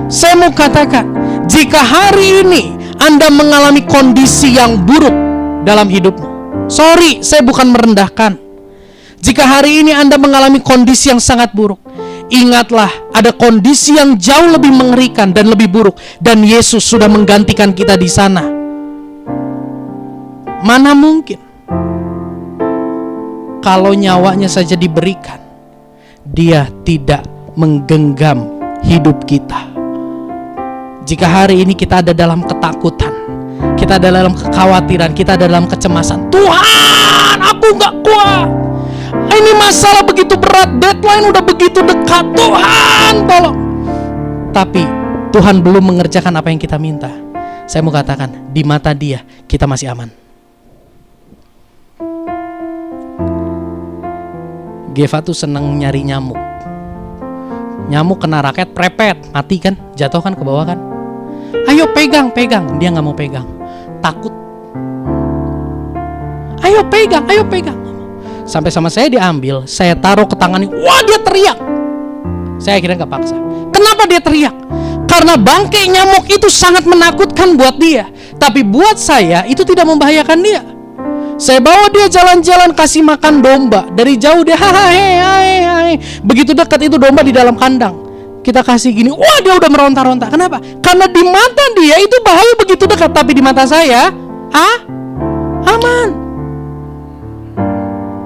Saya mau katakan, jika hari ini Anda mengalami kondisi yang buruk dalam hidupmu, sorry, saya bukan merendahkan. Jika hari ini Anda mengalami kondisi yang sangat buruk, ingatlah ada kondisi yang jauh lebih mengerikan dan lebih buruk, dan Yesus sudah menggantikan kita di sana. Mana mungkin kalau nyawanya saja diberikan, Dia tidak menggenggam hidup kita. Jika hari ini kita ada dalam ketakutan, kita ada dalam kekhawatiran, kita ada dalam kecemasan, Tuhan, aku gak kuat, ini masalah begitu berat, deadline udah begitu dekat, Tuhan tolong. Tapi Tuhan belum mengerjakan apa yang kita minta. Saya mau katakan, di mata Dia kita masih aman. Geva tuh seneng nyari nyamuk. Nyamuk kena raket, prepet, mati kan, jatuh kan ke bawah kan. Ayo pegang, dia gak mau pegang, takut. Ayo pegang. Sampai sama saya diambil, saya taruh ke tangannya, wah dia teriak. Saya akhirnya gak paksa. Kenapa dia teriak? Karena bangkai nyamuk itu sangat menakutkan buat dia, tapi buat saya itu tidak membahayakan dia. Saya bawa dia jalan-jalan, kasih makan domba. Dari jauh dia hai. Begitu dekat itu domba di dalam kandang, kita kasih gini, wah dia udah meronta-ronta. Kenapa? Karena di mata dia itu bahaya begitu dekat, tapi di mata saya aman.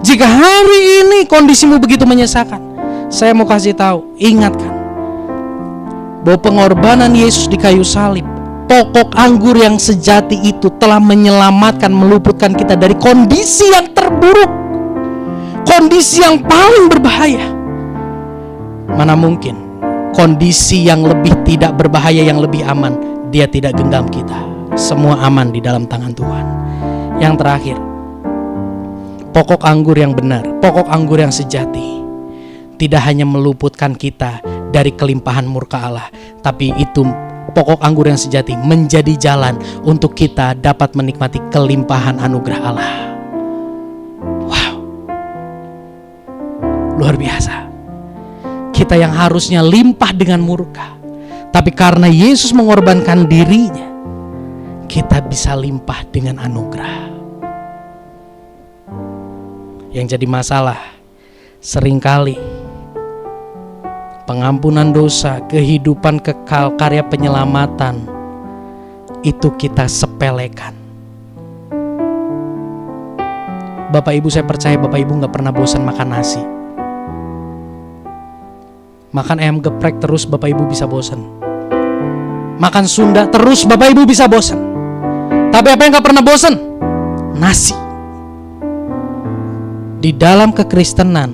Jika hari ini kondisimu begitu menyesakan, saya mau kasih tahu, ingatkan bahwa pengorbanan Yesus di kayu salib, pokok anggur yang sejati itu telah menyelamatkan, meluputkan kita dari kondisi yang terburuk, kondisi yang paling berbahaya. Mana mungkin kondisi yang lebih tidak berbahaya, yang lebih aman, Dia tidak genggam kita. Semua aman di dalam tangan Tuhan. Yang terakhir, pokok anggur yang benar, pokok anggur yang sejati tidak hanya meluputkan kita dari kelimpahan murka Allah, tapi itu pokok anggur yang sejati menjadi jalan untuk kita dapat menikmati kelimpahan anugerah Allah. Wow, luar biasa. Kita yang harusnya limpah dengan murka, tapi karena Yesus mengorbankan dirinya, kita bisa limpah dengan anugerah. Yang jadi masalah seringkali pengampunan dosa, kehidupan kekal, karya penyelamatan itu kita sepelekan. Bapak Ibu, saya percaya Bapak Ibu gak pernah bosan makan nasi. Makan ayam geprek terus Bapak Ibu bisa bosan. Makan Sunda terus Bapak Ibu bisa bosan. Tapi apa yang gak pernah bosan? Nasi. Di dalam kekristenan,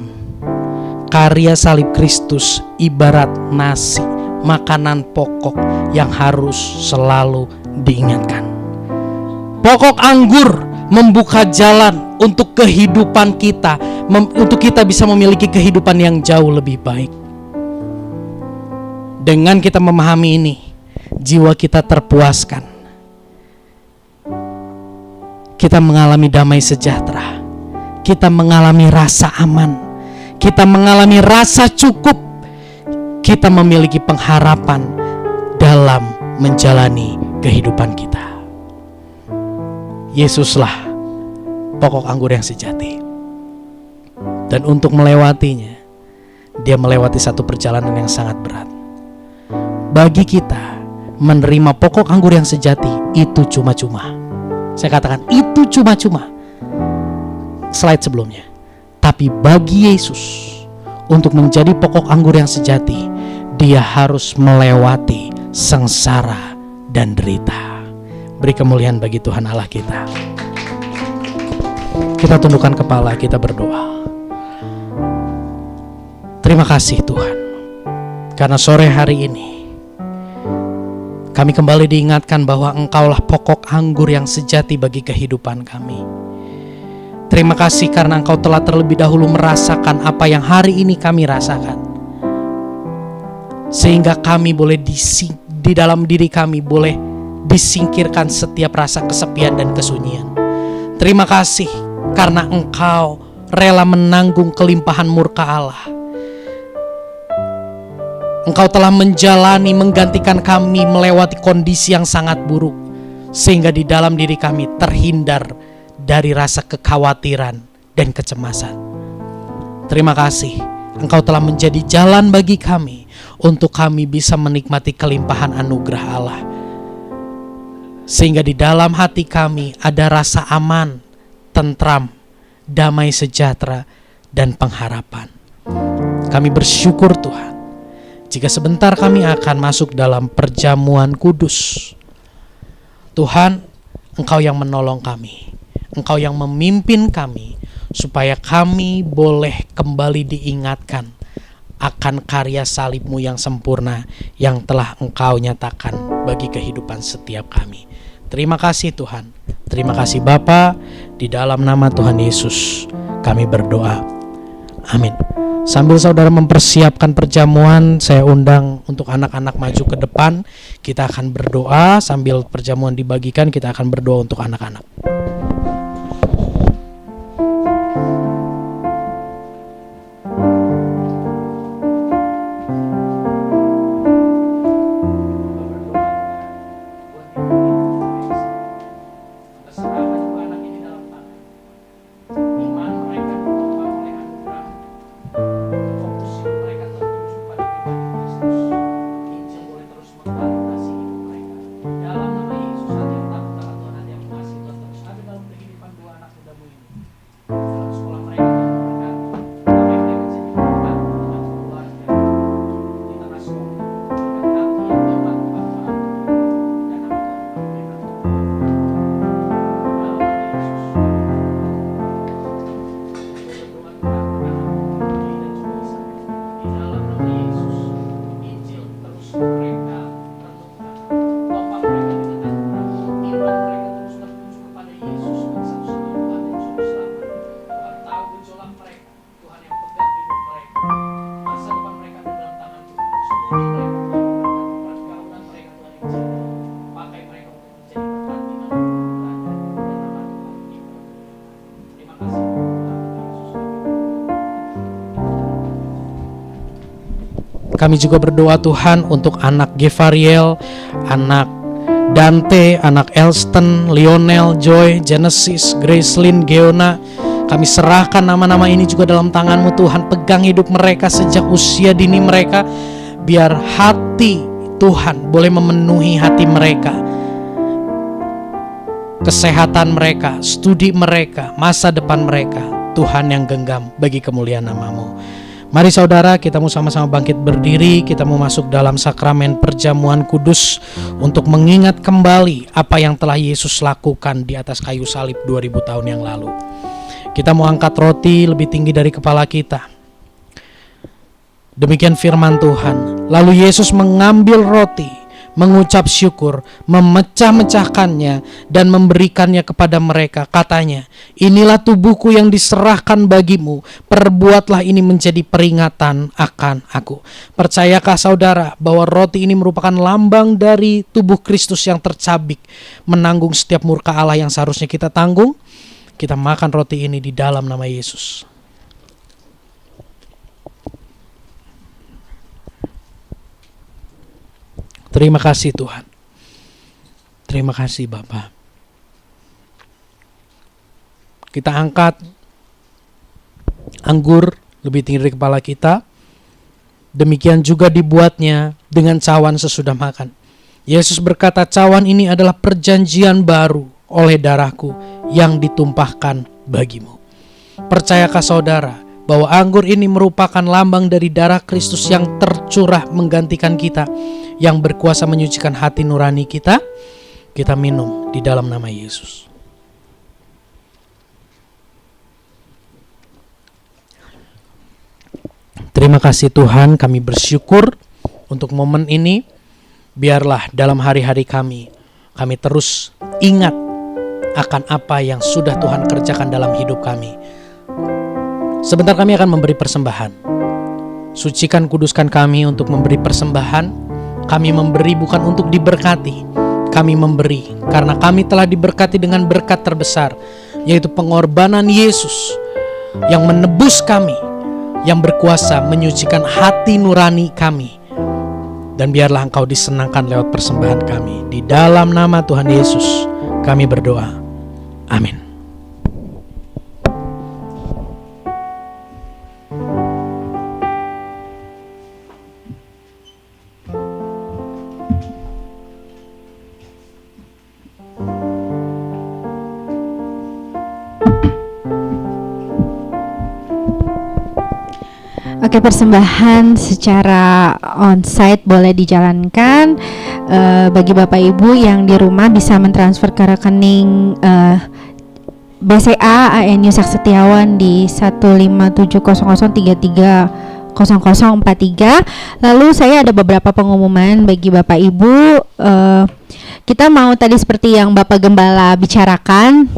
karya salib Kristus ibarat nasi, makanan pokok yang harus selalu diingatkan. Pokok anggur membuka jalan untuk kehidupan kita, untuk kita bisa memiliki kehidupan yang jauh lebih baik. Dengan kita memahami ini, jiwa kita terpuaskan. Kita mengalami damai sejahtera. Kita mengalami rasa aman. Kita mengalami rasa cukup. Kita memiliki pengharapan dalam menjalani kehidupan kita. Yesuslah pokok anggur yang sejati. Dan untuk melewatinya, Dia melewati satu perjalanan yang sangat berat. Bagi kita, menerima pokok anggur yang sejati itu cuma-cuma. Saya katakan itu cuma-cuma. Slide sebelumnya. Tapi bagi Yesus, untuk menjadi pokok anggur yang sejati, Dia harus melewati sengsara dan derita. Beri kemuliaan bagi Tuhan Allah kita. Kita tundukkan kepala, kita berdoa. Terima kasih Tuhan, karena sore hari ini kami kembali diingatkan bahwa Engkaulah pokok anggur yang sejati bagi kehidupan kami. Terima kasih karena Engkau telah terlebih dahulu merasakan apa yang hari ini kami rasakan. sehingga kami boleh di dalam diri kami boleh disingkirkan setiap rasa kesepian dan kesunyian. Terima kasih karena Engkau rela menanggung kelimpahan murka Allah. Engkau telah menggantikan kami melewati kondisi yang sangat buruk, sehingga di dalam diri kami terhindar dari rasa kekhawatiran dan kecemasan. Terima kasih, Engkau telah menjadi jalan bagi kami untuk kami bisa menikmati kelimpahan anugerah Allah. Sehingga di dalam hati kami ada rasa aman, tentram, damai sejahtera, dan pengharapan. Kami bersyukur Tuhan, jika sebentar kami akan masuk dalam perjamuan kudus. Tuhan, Engkau yang menolong kami, Engkau yang memimpin kami, supaya kami boleh kembali diingatkan akan karya salib-Mu yang sempurna yang telah Engkau nyatakan bagi kehidupan setiap kami. Terima kasih Tuhan, terima kasih Bapa, di dalam nama Tuhan Yesus kami berdoa. Amin. Sambil saudara mempersiapkan perjamuan, saya undang untuk anak-anak maju ke depan. Kita akan berdoa sambil perjamuan dibagikan, kita akan berdoa untuk anak-anak. Kami juga berdoa Tuhan untuk anak Gevariel, anak Dante, anak Elston, Lionel, Joy, Genesis, Gracelyn, Geona. Kami serahkan nama-nama ini juga dalam tangan-Mu Tuhan. Pegang hidup mereka sejak usia dini mereka, biar hati Tuhan boleh memenuhi hati mereka, kesehatan mereka, studi mereka, masa depan mereka. Tuhan yang genggam bagi kemuliaan nama-Mu. Mari saudara, kita mau sama-sama bangkit berdiri. Kita mau masuk dalam sakramen perjamuan kudus untuk mengingat kembali apa yang telah Yesus lakukan di atas kayu salib 2000 tahun yang lalu. Kita mau angkat roti lebih tinggi dari kepala kita. Demikian firman Tuhan. Lalu Yesus mengambil roti, mengucap syukur, memecah-mecahkannya dan memberikannya kepada mereka. Katanya, inilah tubuhku yang diserahkan bagimu, perbuatlah ini menjadi peringatan akan aku. Percayakah saudara bahwa roti ini merupakan lambang dari tubuh Kristus yang tercabik, menanggung setiap murka Allah yang seharusnya kita tanggung? Kita makan roti ini di dalam nama Yesus. Terima kasih Tuhan. Terima kasih Bapa. Kita angkat anggur lebih tinggi dari kepala kita. Demikian juga dibuatnya dengan cawan sesudah makan. Yesus berkata, cawan ini adalah perjanjian baru oleh darahku yang ditumpahkan bagimu. Percayakah saudara bahwa anggur ini merupakan lambang dari darah Kristus yang tercurah menggantikan kita, yang berkuasa menyucikan hati nurani kita? Kita minum di dalam nama Yesus. Terima kasih Tuhan, kami bersyukur untuk momen ini. Biarlah dalam hari-hari kami terus ingat akan apa yang sudah Tuhan kerjakan dalam hidup kami. Sebentar kami akan memberi persembahan. Sucikan, kuduskan kami untuk memberi persembahan. Kami memberi bukan untuk diberkati. Kami memberi karena kami telah diberkati dengan berkat terbesar, yaitu pengorbanan Yesus yang menebus kami, yang berkuasa menyucikan hati nurani kami. Dan biarlah Engkau disenangkan lewat persembahan kami. Di dalam nama Tuhan Yesus kami berdoa. Amin. Oke, persembahan secara onsite boleh dijalankan. Bagi Bapak Ibu yang di rumah bisa mentransfer ke rekening BCA ANU Saksetiawan di 15700330043. Lalu saya ada beberapa pengumuman bagi Bapak Ibu. Kita mau tadi seperti yang Bapak Gembala bicarakan,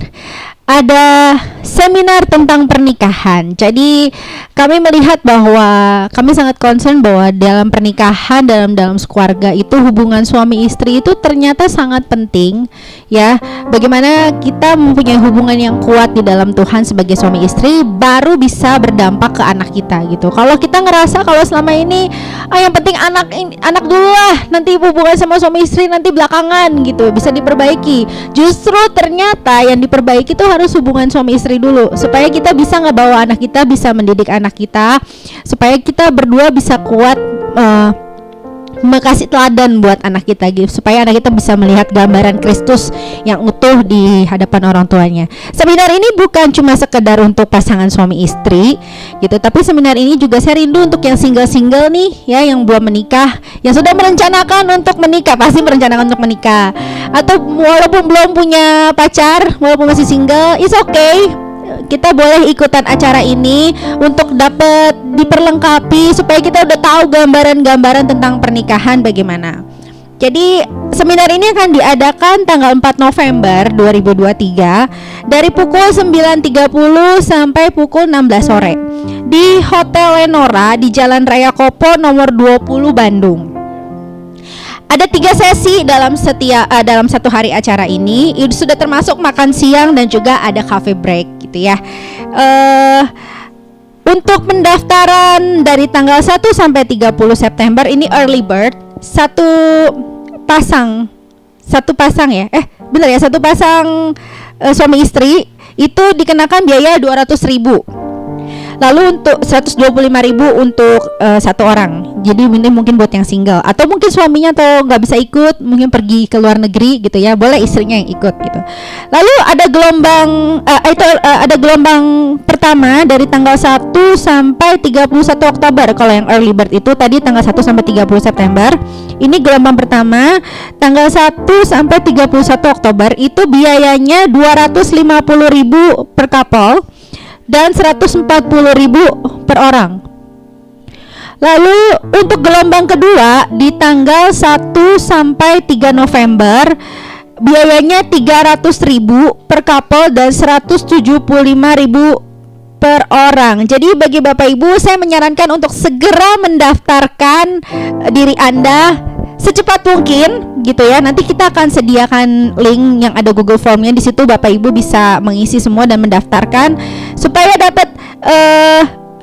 ada seminar tentang pernikahan. Jadi kami melihat bahwa kami sangat concern bahwa dalam pernikahan, dalam keluarga itu hubungan suami istri itu ternyata sangat penting, ya. Bagaimana kita mempunyai hubungan yang kuat di dalam Tuhan sebagai suami istri baru bisa berdampak ke anak kita gitu. Kalau kita ngerasa kalau selama ini yang penting anak dulu lah, nanti hubungan sama suami istri nanti belakangan gitu, bisa diperbaiki. Justru ternyata yang diperbaiki itu harus hubungan suami istri dulu, supaya kita bisa ngebawa anak kita, bisa mendidik anak kita, supaya kita berdua bisa kuat kasih teladan buat anak kita gitu, supaya anak kita bisa melihat gambaran Kristus yang utuh di hadapan orang tuanya. Seminar ini bukan cuma sekedar untuk pasangan suami istri gitu, tapi seminar ini juga saya rindu untuk yang single-single nih ya, yang belum menikah, yang sudah merencanakan untuk menikah, pasti merencanakan untuk menikah, atau walaupun belum punya pacar, walaupun masih single, it's okay. Kita boleh ikutan acara ini untuk dapat diperlengkapi supaya kita udah tahu gambaran-gambaran tentang pernikahan bagaimana. Jadi seminar ini akan diadakan tanggal 4 November 2023 dari pukul 9.30 sampai pukul 16 sore di Hotel Lenora di Jalan Raya Kopo nomor 20 Bandung. Ada 3 sesi dalam satu hari acara ini. Itu sudah termasuk makan siang dan juga ada cafe break gitu ya. Untuk pendaftaran dari tanggal 1 sampai 30 September ini early bird, satu pasang suami istri itu dikenakan biaya 200.000. Lalu untuk 125.000 untuk satu orang. Jadi ini mungkin buat yang single, atau mungkin suaminya atau nggak bisa ikut, mungkin pergi ke luar negeri gitu ya, boleh istrinya yang ikut gitu. Lalu ada gelombang pertama dari tanggal 1 sampai 31 Oktober. Kalau yang early bird itu tadi tanggal 1 sampai 30 September. Ini gelombang pertama tanggal 1 sampai 31 Oktober itu biayanya 250.000 per couple dan 140.000 per orang. Lalu untuk gelombang kedua di tanggal 1 sampai 3 November biayanya 300.000 per couple dan 175.000 per orang. Jadi bagi Bapak Ibu saya menyarankan untuk segera mendaftarkan diri Anda secepat mungkin gitu ya. Nanti kita akan sediakan link yang ada Google Formnya, di situ Bapak Ibu bisa mengisi semua dan mendaftarkan supaya dapat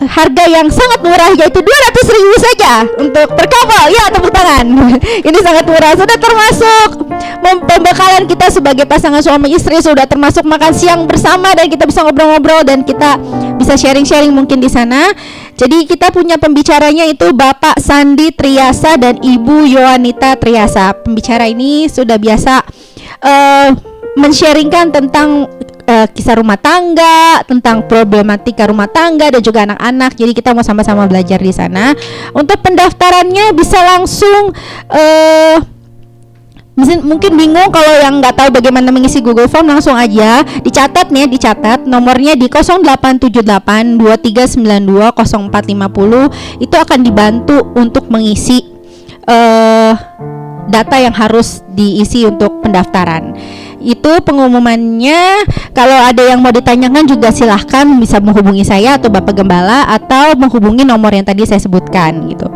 harga yang sangat murah, yaitu 200.000 saja untuk per couple. Ya, tepuk tangan. Ini sangat murah. Sudah termasuk pembekalan kita sebagai pasangan suami istri, sudah termasuk makan siang bersama dan kita bisa ngobrol-ngobrol dan kita bisa sharing-sharing mungkin di sana. Jadi kita punya pembicaranya itu Bapak Sandi Triasa dan Ibu Yohanita Triasa. Pembicara ini sudah biasa men-sharingkan tentang kisah rumah tangga, tentang problematika rumah tangga dan juga anak-anak. Jadi kita mau sama-sama belajar di sana. Untuk pendaftarannya bisa langsung mungkin bingung kalau yang nggak tahu bagaimana mengisi Google Form, langsung aja dicatat nomornya di 0878 2392 0450. Itu akan dibantu untuk mengisi data yang harus diisi untuk pendaftaran. Itu pengumumannya. Kalau ada yang mau ditanyakan juga silahkan bisa menghubungi saya atau Bapak Gembala, atau menghubungi nomor yang tadi saya sebutkan gitu.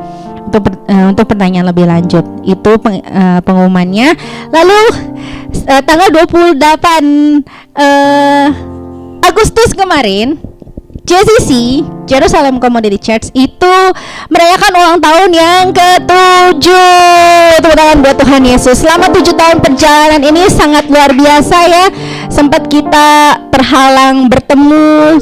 Untuk pertanyaan lebih lanjut itu pengumumannya. Lalu tanggal 28 Agustus kemarin, JCC Jerusalem Community Church itu merayakan ulang tahun yang ke-7. Tepuk tangan buat Tuhan Yesus. Selama 7 tahun perjalanan ini sangat luar biasa ya. Sempat kita terhalang bertemu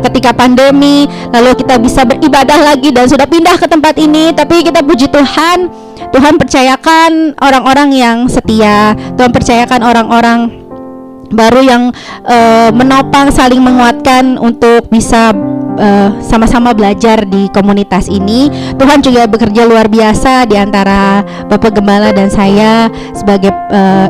ketika pandemi, lalu kita bisa beribadah lagi dan sudah pindah ke tempat ini. Tapi kita puji Tuhan, Tuhan percayakan orang-orang yang setia. Tuhan percayakan orang-orang baru yang menopang, saling menguatkan untuk bisa sama-sama belajar di komunitas ini. Tuhan juga bekerja luar biasa di antara Bapak Gembala dan saya sebagai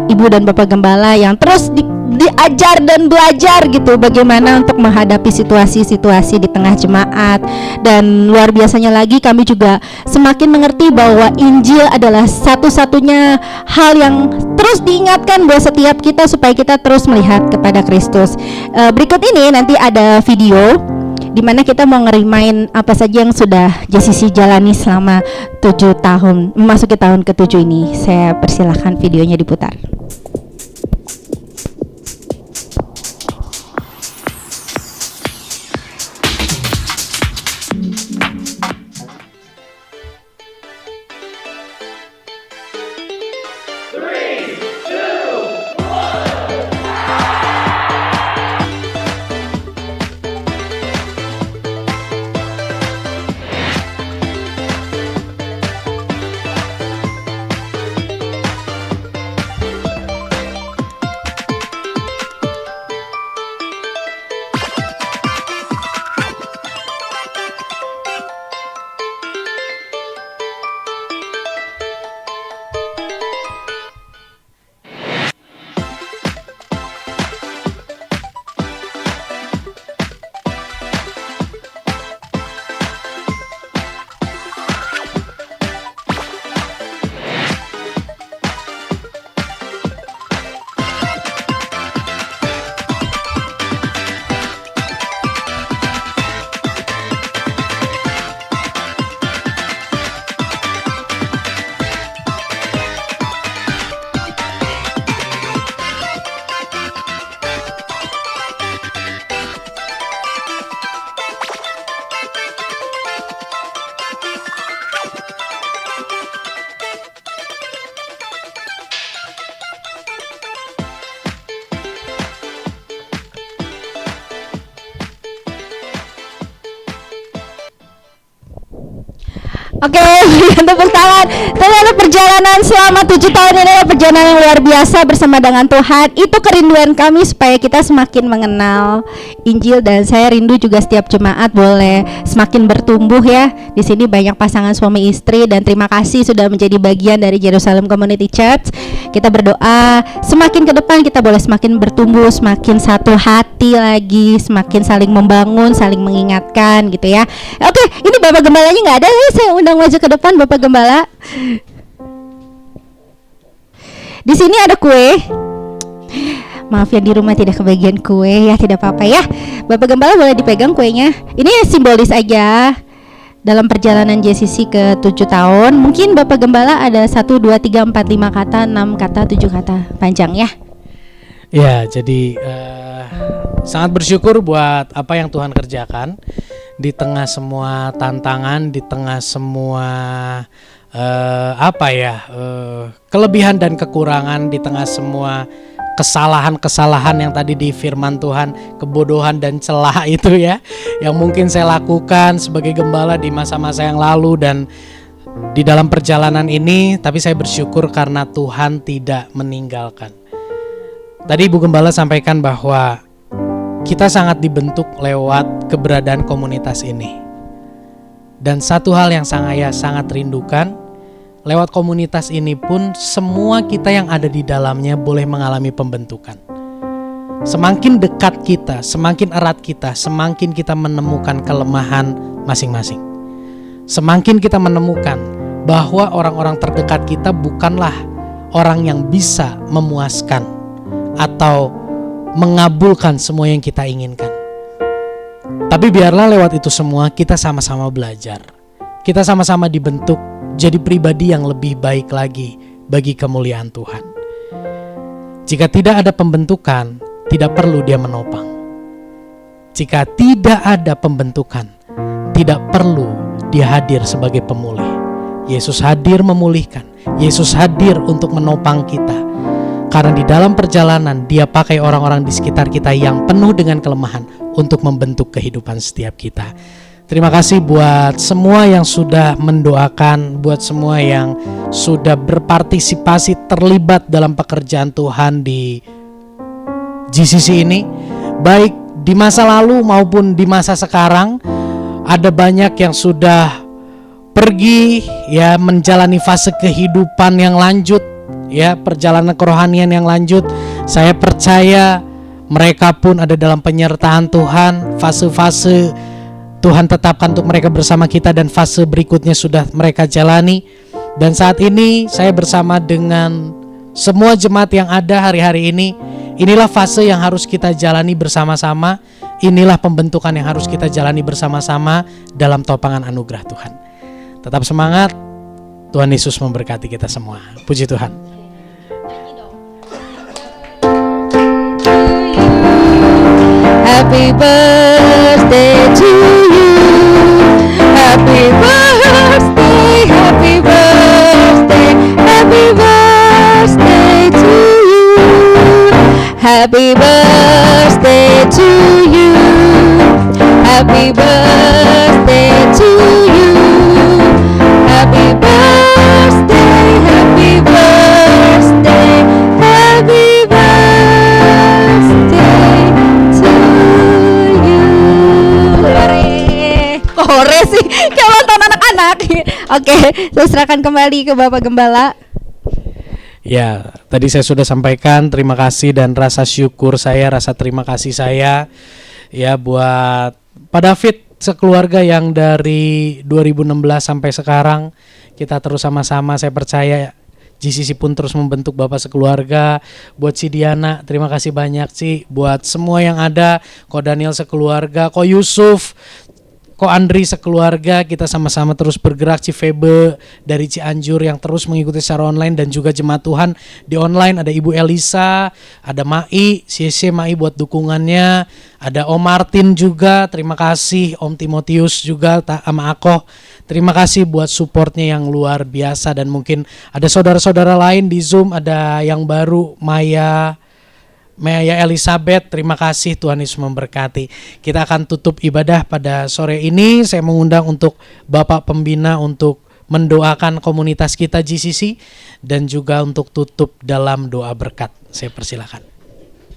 Ibu dan Bapak Gembala yang terus diajar dan belajar gitu bagaimana untuk menghadapi situasi-situasi di tengah jemaat. Dan luar biasanya lagi, kami juga semakin mengerti bahwa Injil adalah satu-satunya hal yang terus diingatkan buat setiap kita supaya kita terus melihat kepada Kristus. Berikut ini nanti ada video di mana kita mau ngerimain apa saja yang sudah JCC jalani selama 7 tahun memasuki tahun ke-7 ini. Saya persilahkan videonya diputar. Oke, tepuk tangan. Ternyata perjalanan selama 7 tahun ini adalah perjalanan yang luar biasa bersama dengan Tuhan. Itu kerinduan kami supaya kita semakin mengenal Injil, dan saya rindu juga setiap jemaat boleh semakin bertumbuh ya. Di sini banyak pasangan suami istri, dan terima kasih sudah menjadi bagian dari Jerusalem Community Church. Kita berdoa semakin ke depan kita boleh semakin bertumbuh, semakin satu hati lagi, semakin saling membangun, saling mengingatkan gitu ya. Oke, ini Bapak Gembalanya nggak ada, saya undang maju ke depan Bapak Gembala. Di sini ada kue. Maaf ya, di rumah tidak kebagian kue ya, tidak apa-apa ya. Bapak Gembala boleh dipegang kuenya. Ini simbolis aja dalam perjalanan JCC ke 7 tahun. Mungkin Bapak Gembala ada 1, 2, 3, 4, 5 kata, 6 kata, 7 kata panjang ya. Ya, jadi sangat bersyukur buat apa yang Tuhan kerjakan di tengah semua tantangan, di tengah semua kelebihan dan kekurangan, di tengah semua kesalahan-kesalahan yang tadi di firman Tuhan, kebodohan dan celah itu ya, yang mungkin saya lakukan sebagai gembala di masa-masa yang lalu dan di dalam perjalanan ini. Tapi saya bersyukur karena Tuhan tidak meninggalkan. Tadi Ibu Gembala sampaikan bahwa kita sangat dibentuk lewat keberadaan komunitas ini. Dan satu hal yang saya sangat rindukan, lewat komunitas ini pun semua kita yang ada di dalamnya boleh mengalami pembentukan. Semakin dekat kita, semakin erat kita, semakin kita menemukan kelemahan masing-masing. Semakin kita menemukan bahwa orang-orang terdekat kita bukanlah orang yang bisa memuaskan atau mengabulkan semua yang kita inginkan. Tapi biarlah lewat itu semua kita sama-sama belajar. Kita sama-sama dibentuk jadi pribadi yang lebih baik lagi bagi kemuliaan Tuhan. Jika tidak ada pembentukan, tidak perlu dia menopang. Jika tidak ada pembentukan, tidak perlu dia hadir sebagai pemulih. Yesus hadir memulihkan. Yesus hadir untuk menopang kita. Karena di dalam perjalanan dia pakai orang-orang di sekitar kita yang penuh dengan kelemahan untuk membentuk kehidupan setiap kita. Terima kasih buat semua yang sudah mendoakan, buat semua yang sudah berpartisipasi terlibat dalam pekerjaan Tuhan di GCC ini. Baik di masa lalu maupun di masa sekarang, ada banyak yang sudah pergi ya menjalani fase kehidupan yang lanjut, ya perjalanan kerohanian yang lanjut. Saya percaya mereka pun ada dalam penyertaan Tuhan. Fase-fase Tuhan tetapkan untuk mereka bersama kita dan fase berikutnya sudah mereka jalani. Dan saat ini saya bersama dengan semua jemaat yang ada hari-hari ini. Inilah fase yang harus kita jalani bersama-sama. Inilah pembentukan yang harus kita jalani bersama-sama dalam topangan anugerah Tuhan. Tetap semangat. Tuhan Yesus memberkati kita semua. Puji Tuhan. Happy birthday to you. Happy birthday, happy birthday, happy birthday to you. Happy birthday to you. Happy birthday to you. Happy birthday, happy birthday, happy birthday to you. Kore sih, kayak nonton anak-anak. Oke, saya serahkan kembali ke Bapak Gembala. Ya, tadi saya sudah sampaikan terima kasih dan rasa syukur saya, rasa terima kasih saya ya buat Pak David sekeluarga yang dari 2016 sampai sekarang kita terus sama-sama. Saya percaya GCC pun terus membentuk Bapak sekeluarga. Buat si Diana, terima kasih banyak Ci. Buat semua yang ada, Ko Daniel sekeluarga, Ko Yusuf, Ko Andri sekeluarga, kita sama-sama terus bergerak. Ci Febe dari Cianjur yang terus mengikuti secara online dan juga jemaat Tuhan di online. Ada Ibu Elisa, ada Mai, CC Mai buat dukungannya. Ada Om Martin juga, terima kasih. Om Timotius juga sama Akoh. Terima kasih buat supportnya yang luar biasa. Dan mungkin ada saudara-saudara lain di Zoom, ada yang baru, Maya Elizabeth, terima kasih. Tuhan Yesus memberkati. Kita akan tutup ibadah pada sore ini. Saya mengundang untuk Bapak Pembina untuk mendoakan komunitas kita GCC dan juga untuk tutup dalam doa berkat. Saya persilakan.